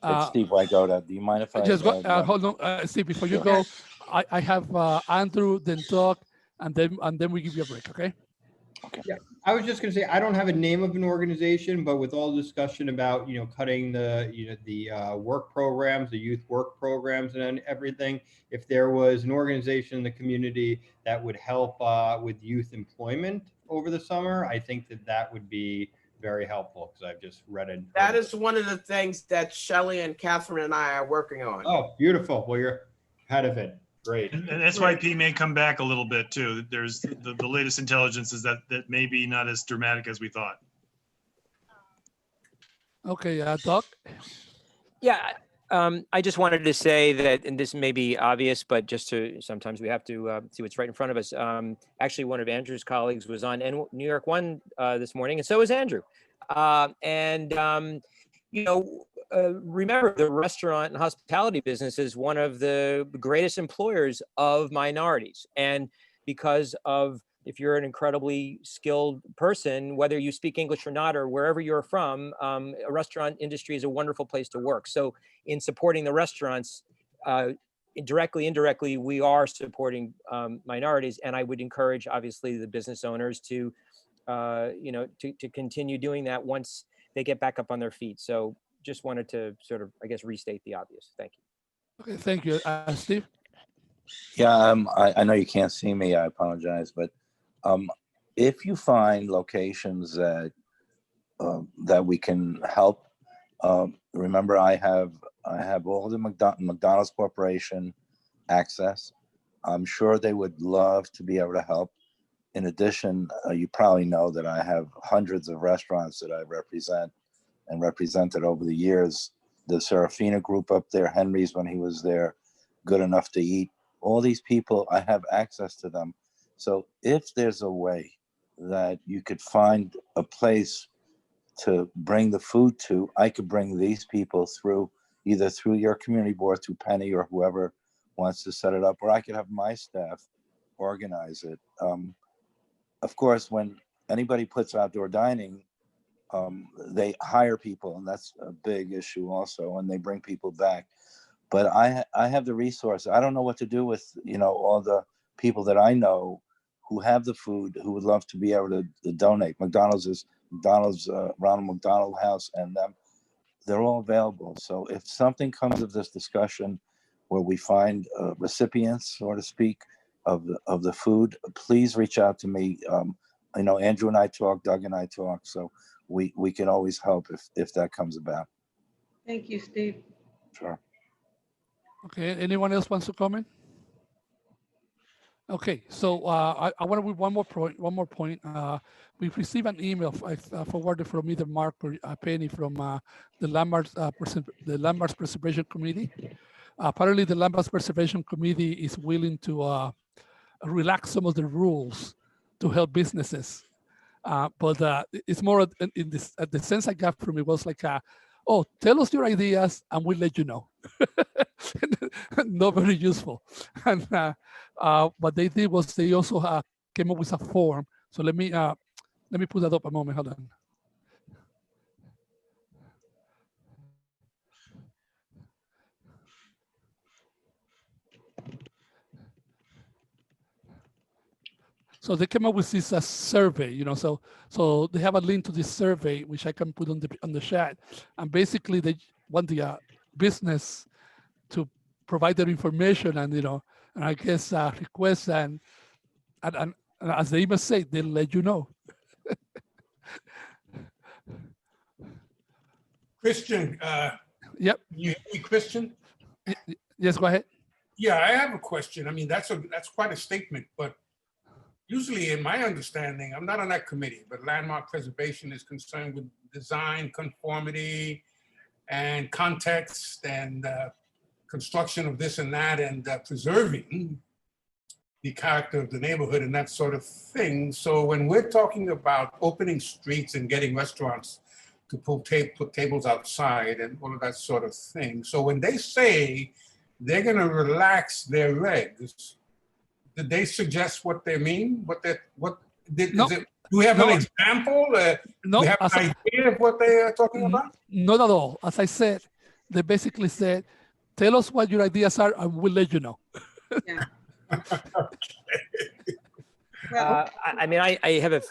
It's Steve Wygoda. Do you mind if I? Just go, hold on, Steve. Before you go, I have Andrew, then Doug, and then we give you a break. Okay. Yeah, I was just going to say, I don't have a name of an organization, but with all the discussion about, cutting the work programs, the youth work programs and everything, if there was an organization in the community that would help with youth employment over the summer, I think that would be very helpful, because I've just read it. That is one of the things that Shelley and Catherine and I are working on. Oh, beautiful. Well, you're ahead of it. Great. And SYP may come back a little bit too. There's the latest intelligence is that may be not as dramatic as we thought. Okay, Doc. Yeah, I just wanted to say that, and this may be obvious, but sometimes we have to see what's right in front of us. Actually, one of Andrew's colleagues was on New York One this morning, and so was Andrew. remember, the restaurant and hospitality business is one of the greatest employers of minorities. And because of, if you're an incredibly skilled person, whether you speak English or not, or wherever you're from, a restaurant industry is a wonderful place to work. So in supporting the restaurants, directly, indirectly, we are supporting minorities. And I would encourage, obviously, the business owners to, to continue doing that once they get back up on their feet. So just wanted to sort of, I guess, restate the obvious. Thank you. Okay, thank you. Steve? Yeah, I know you can't see me, I apologize, but if you find locations that that we can help, remember I have all the McDonald's Corporation access. I'm sure they would love to be able to help. In addition, you probably know that I have hundreds of restaurants that I represent and represented over the years. The Serafina group up there, Henry's when he was there, Good Enough to Eat. All these people, I have access to them. So if there's a way that you could find a place to bring the food to, I could bring these people through, either through your community board, through Penny or whoever wants to set it up, or I could have my staff organize it. Of course, when anybody puts outdoor dining, they hire people, and that's a big issue also, and they bring people back. But I have the resource. I don't know what to do with, all the people that I know who have the food, who would love to be able to donate. McDonald's, Ronald McDonald House, and them, they're all available. So if something comes of this discussion where we find recipients, so to speak, of the food, please reach out to me. I know Andrew and I talk, Doug and I talk, so we can always help if that comes about. Thank you, Steve. Sure. Okay, anyone else wants to comment? Okay, so I want to read one more point. We've received an email forwarded from either Mark or Penny from the Landmarks Preservation Committee. Apparently, the Landmarks Preservation Committee is willing to relax some of the rules to help businesses. But it's more in this, the sense I got from it was like, oh, tell us your ideas and we'll let you know. Not very useful. And what they did was they also came up with a form. So let me put that up a moment. Hold on. So they came up with this survey, so they have a link to this survey, which I can put on the chat. And basically they want the business to provide their information and, and I guess requests and as they even say, they'll let you know. Christian, yep. You hear me, Christian? Yes, go ahead. Yeah, I have a question. I mean, that's quite a statement, but usually in my understanding, I'm not on that committee, but landmark preservation is concerned with design, conformity, and context, and construction of this and that, and preserving the character of the neighborhood and that sort of thing. So when we're talking about opening streets and getting restaurants to put tables outside and all of that sort of thing. So when they say they're gonna relax their regs, did they suggest what they mean? Do we have an example? No, we have an idea of what they are talking about? Not at all. As I said, they basically said, tell us what your ideas are and we'll let you know. Yeah. I mean, I have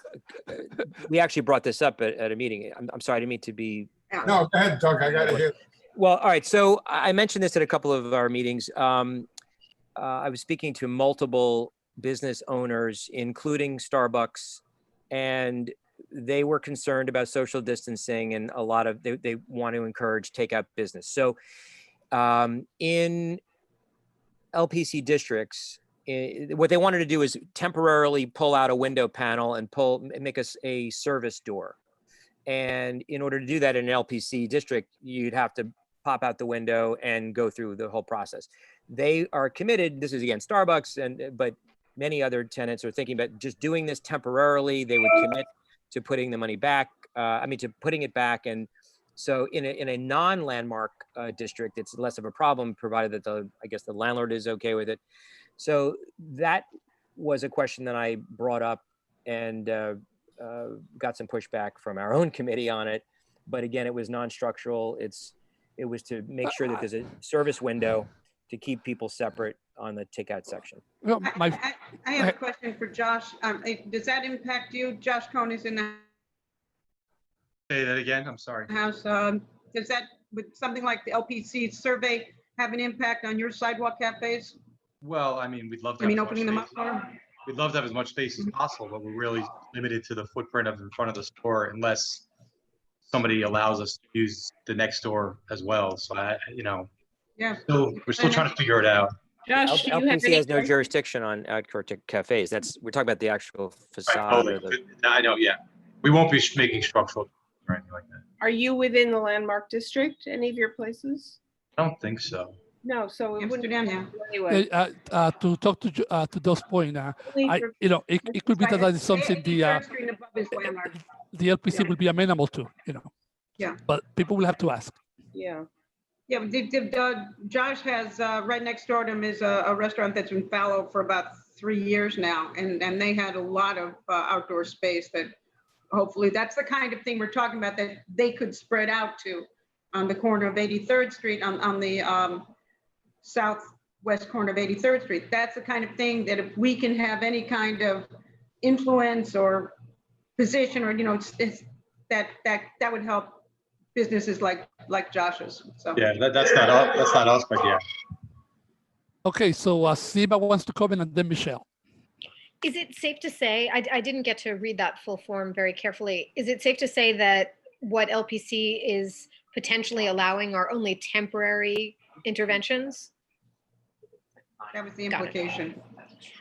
we actually brought this up at a meeting. I'm sorry, I didn't mean to be. No, go ahead, Doug, I gotta hear. Well, all right, so I mentioned this at a couple of our meetings. I was speaking to multiple business owners, including Starbucks, and they were concerned about social distancing and a lot of, they want to encourage takeout business. So in LPC districts, what they wanted to do is temporarily pull out a window panel and make us a service door. And in order to do that in an LPC district, you'd have to pop out the window and go through the whole process. They are committed, this is again Starbucks, but many other tenants are thinking about just doing this temporarily. They would commit to putting the money back, to putting it back and So in a non-landmark district, it's less of a problem, provided that I guess the landlord is okay with it. So that was a question that I brought up and got some pushback from our own committee on it. But again, it was non-structural. It was to make sure that there's a service window to keep people separate on the takeout section. Well, I have a question for Josh. Does that impact you? Josh Cohn is in the Say that again, I'm sorry. house. Does that, with something like the LPC survey, have an impact on your sidewalk cafes? Well, I mean, we'd love to I mean, have as opening much them up space. more? We'd love to have as much space as possible, but we're really limited to the footprint of in front of the store unless somebody allows us to use the next door as well. So Yeah. we're still trying to figure it out. Josh, do you have LPC any has no questions? jurisdiction on outdoor cafes. We're talking about the actual facade. Totally. Or the, I know, yeah. We won't be making structural or anything like that. Are you within the landmark district, any of your places? I don't think so. No, so it wouldn't Amsterdam, anyway. to talk to those point, it could be that that is something the LPC will be amenable to, Yeah. but people will have to ask. Yeah. Yeah, Josh has, right next door to him is a restaurant that's been fallow for about 3 years now. And they had a lot of outdoor space that hopefully that's the kind of thing we're talking about that they could spread out to on the corner of 83rd Street, on the southwest corner of 83rd Street. That's the kind of thing that if we can have any kind of influence or position or, that would help businesses like Josh's. So Yeah, that's not us, but yeah. Okay, so Siba wants to comment and then Michelle. Is it safe to say, I didn't get to read that full form very carefully. Is it safe to say that what LPC is potentially allowing are only temporary interventions? that was the implication.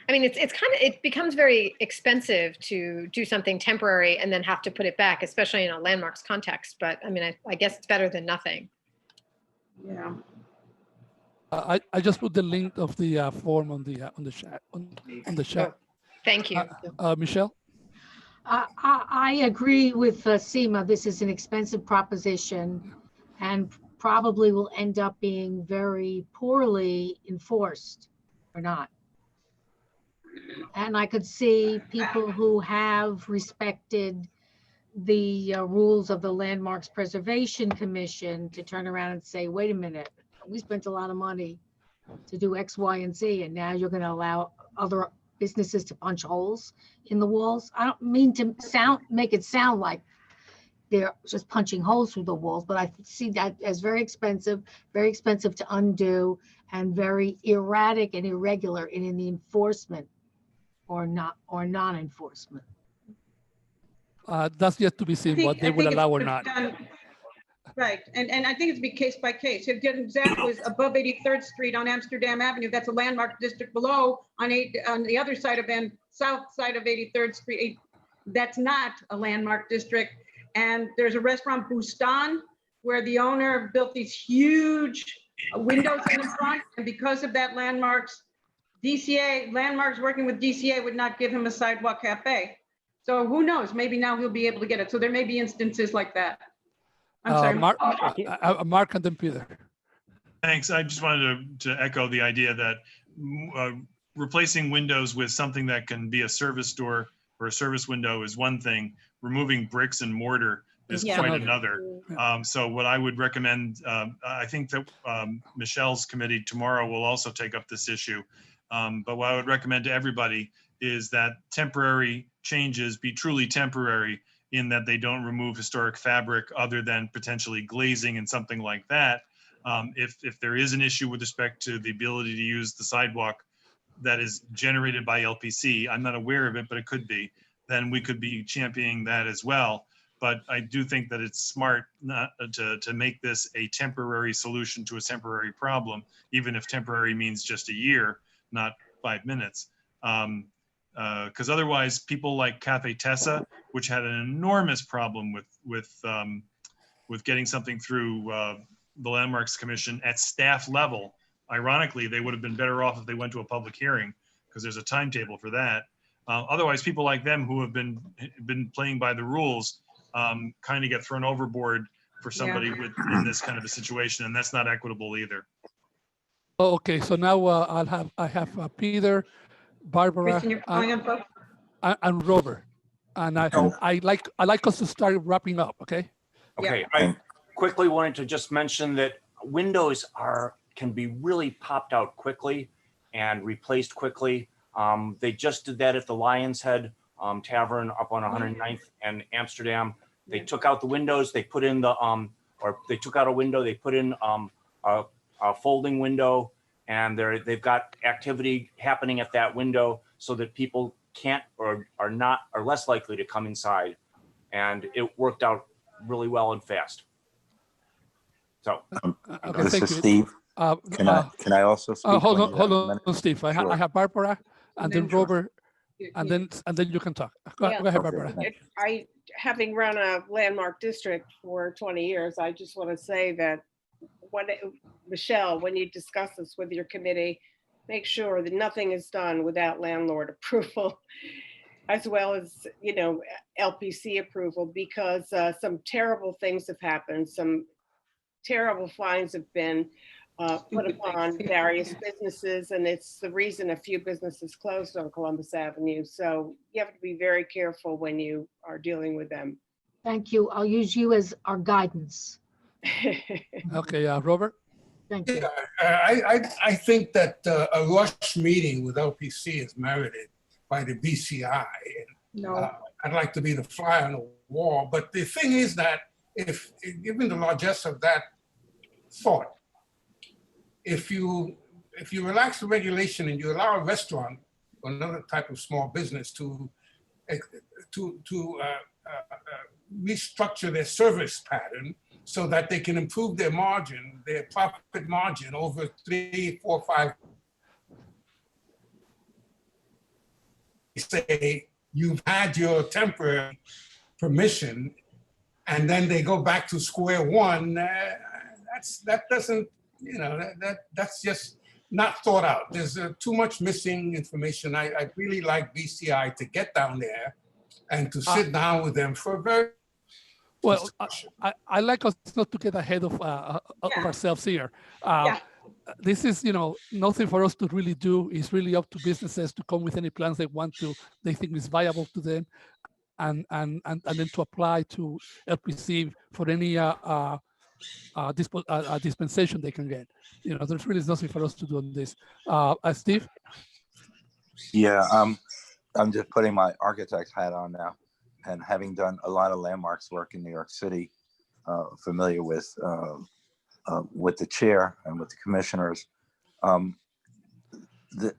I mean, it becomes very expensive to do something temporary and then have to put it back, especially in a landmarks context. But I mean, I guess it's better than nothing. Yeah. I just put the link of the form on the chat. On the chat. Thank you. Michelle? I agree with Seema. This is an expensive proposition and probably will end up being very poorly enforced or not. And I could see people who have respected the rules of the Landmarks Preservation Commission to turn around and say, wait a minute, we spent a lot of money to do X, Y, and Z, and now you're going to allow other businesses to punch holes in the walls. I don't mean to make it sound like they're just punching holes through the walls, but I see that as very expensive to undo, and very erratic and irregular in the enforcement or non-enforcement. That's yet to be seen what they will allow or not. Right, and I think it's be case by case. If an example is above 83rd Street on Amsterdam Avenue, that's a landmark district. Below on the other side of south side of 83rd Street, that's not a landmark district. And there's a restaurant, Bustan, where the owner built these huge windows in the front, and because of that, landmarks working with DCA would not give him a sidewalk cafe. So who knows? Maybe now he'll be able to get it. So there may be instances like that. I'm sorry. Mark and then Peter. Thanks. I just wanted to echo the idea that replacing windows with something that can be a service door or a service window is one thing. Removing bricks and mortar is quite another. So what I would recommend, I think that Michelle's committee tomorrow will also take up this issue. But what I would recommend to everybody is that temporary changes be truly temporary, in that they don't remove historic fabric other than potentially glazing and something like that. If there is an issue with respect to the ability to use the sidewalk that is generated by LPC, I'm not aware of it, but it could be, then we could be championing that as well. But I do think that it's smart not to make this a temporary solution to a temporary problem, even if temporary means just a year, not 5 minutes. Because otherwise people like Cafe Tessa, which had an enormous problem with getting something through the Landmarks Commission at staff level. Ironically, they would have been better off if they went to a public hearing, because there's a timetable for that. Otherwise, people like them who have been playing by the rules kind of get thrown overboard for somebody in this kind of a situation, and that's not equitable either. Oh, okay, so now I have Peter, Barbara, Christian, you're calling on folks? and Robert, and I like us to start wrapping up. Okay. Okay, I quickly wanted to just mention that windows can be really popped out quickly and replaced quickly. They just did that at the Lion's Head Tavern up on 109th and Amsterdam. They took out the windows, they put in the or they took out a window, they put in a folding window, and they've got activity happening at that window so that people can't or are less likely to come inside. And it worked out really well and fast. So Okay, this thank is you. Steve. Can I also speak? Hold when you on, have a minute? Steve. I Sure. have Barbara, and then Robert, and then you can talk. Go ahead, Barbara. Having run a landmark district for 20 years, I just want to say that Michelle, when you discuss this with your committee, make sure that nothing is done without landlord approval, as well as, LPC approval, because some terrible things have happened. Some terrible fines have been put upon various businesses, and it's the reason a few businesses closed on Columbus Avenue. So you have to be very careful when you are dealing with them. Thank you. I'll use you as our guidance. Okay, Robert. Thank you. I think that a rush meeting with LPC is merited by the BCI. No. I'd like to be the fly on the wall, but the thing is that given the largesse of that thought, if you relax the regulation and you allow a restaurant or another type of small business to restructure their service pattern so that they can improve their margin, their profit margin over 3, 4, 5. Say you've had your temporary permission, and then they go back to square one. That doesn't, that's just not thought out. There's too much missing information. I really like BCI to get down there and to sit down with them for a very well. I like us not to get ahead of ourselves here. This is, nothing for us to really do. It's really up to businesses to come with any plans they think is viable to them, and then to apply to LPC for any dispensation they can get. There's really nothing for us to do on this. Steve? Yeah, I'm just putting my architect hat on now, and having done a lot of landmarks work in New York City, familiar with the chair and with the commissioners.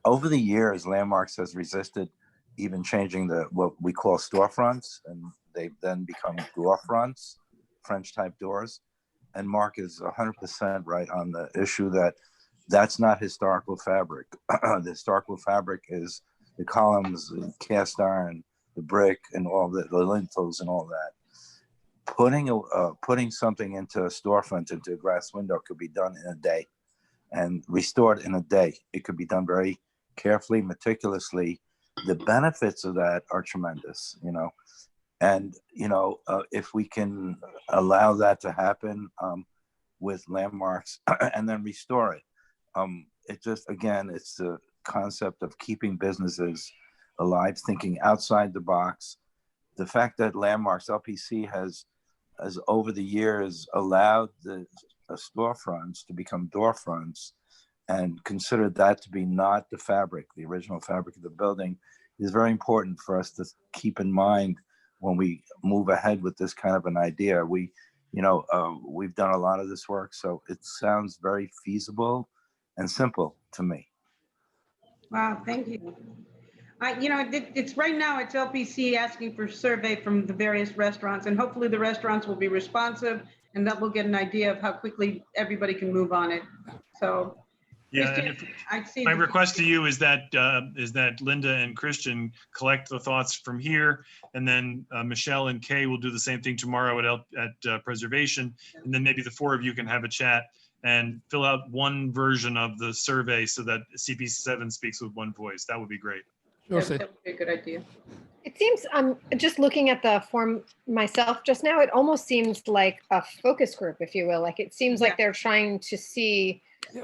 Over the years, landmarks has resisted even changing what we call storefronts, and they've then become door fronts, French type doors. And Mark is 100% right on the issue that's not historical fabric. The historical fabric is the columns, the cast iron, the brick, and all the lintels and all that. Putting something into a storefront, into a glass window, could be done in a day and restored in a day. It could be done very carefully, meticulously. The benefits of that are tremendous, And, if we can allow that to happen with landmarks and then restore it, it just, again, it's the concept of keeping businesses alive, thinking outside the box. The fact that landmarks, LPC has over the years allowed the storefronts to become door fronts and considered that to be not the fabric, the original fabric of the building, is very important for us to keep in mind when we move ahead with this kind of an idea. We've done a lot of this work, so it sounds very feasible and simple to me. Wow, thank you. It's right now, it's LPC asking for survey from the various restaurants, and hopefully the restaurants will be responsive, and that we'll get an idea of how quickly everybody can move on it. So, yeah, my request to you is that Linda and Christian collect the thoughts from here, and then Michelle and Kay will do the same thing tomorrow at Preservation, and then maybe the four of you can have a chat and fill out one version of the survey so that CB7 speaks with one voice. That would be great. Sure, that would be a good idea. It seems, I'm just looking at the form myself just now, it almost seems like a focus group, if you will. Like, it seems like they're trying to see,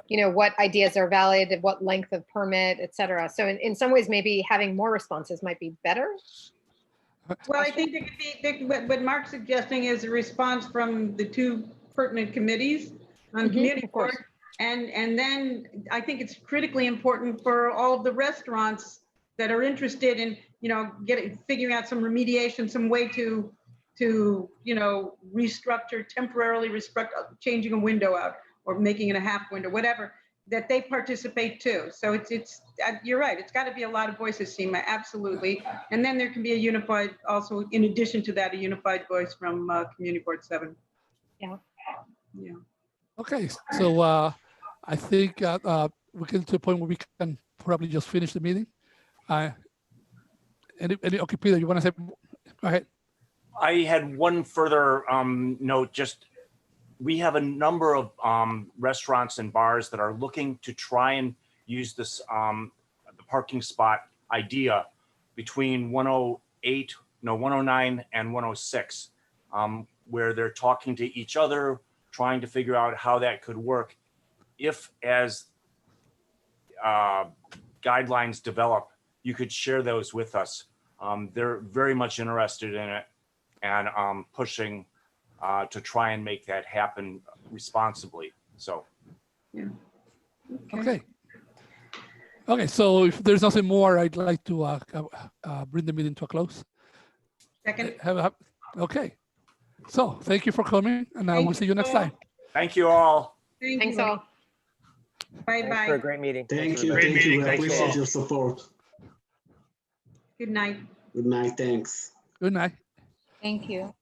you know, what ideas are valid, what length of permit, et cetera. So in some ways, maybe having more responses might be better. Well, I think what Mark's suggesting is a response from the two pertinent committees on community board. And then I think it's critically important for all of the restaurants that are interested in, you know, figuring out some remediation, some way to, you know, temporarily restructure, changing a window out or making it a half window, whatever, that they participate too. So it's you're right. It's got to be a lot of voices, Seema, absolutely. And then there can be a unified, also in addition to that, a unified voice from Community Board 7. Yeah. Yeah. Okay, so I think we get to a point where we can probably just finish the meeting. Okay, Peter, you want to say? Go ahead. I had one further note. Just we have a number of restaurants and bars that are looking to try and use this the parking spot idea between 109 and 106, where they're talking to each other, trying to figure out how that could work. If, as guidelines develop, you could share those with us. They're very much interested in it and pushing to try and make that happen responsibly. So, yeah. Okay. Okay, so if there's nothing more, I'd like to bring the meeting to a close. Second. Okay. So thank you for coming, and we'll see you next time. Thank you all. Thanks all. Bye-bye. Thanks for a great meeting. Thank you. Great Thank meeting. you. I Thank you appreciate all. your support. Good night. Good night. Thanks. Good night. Thank you.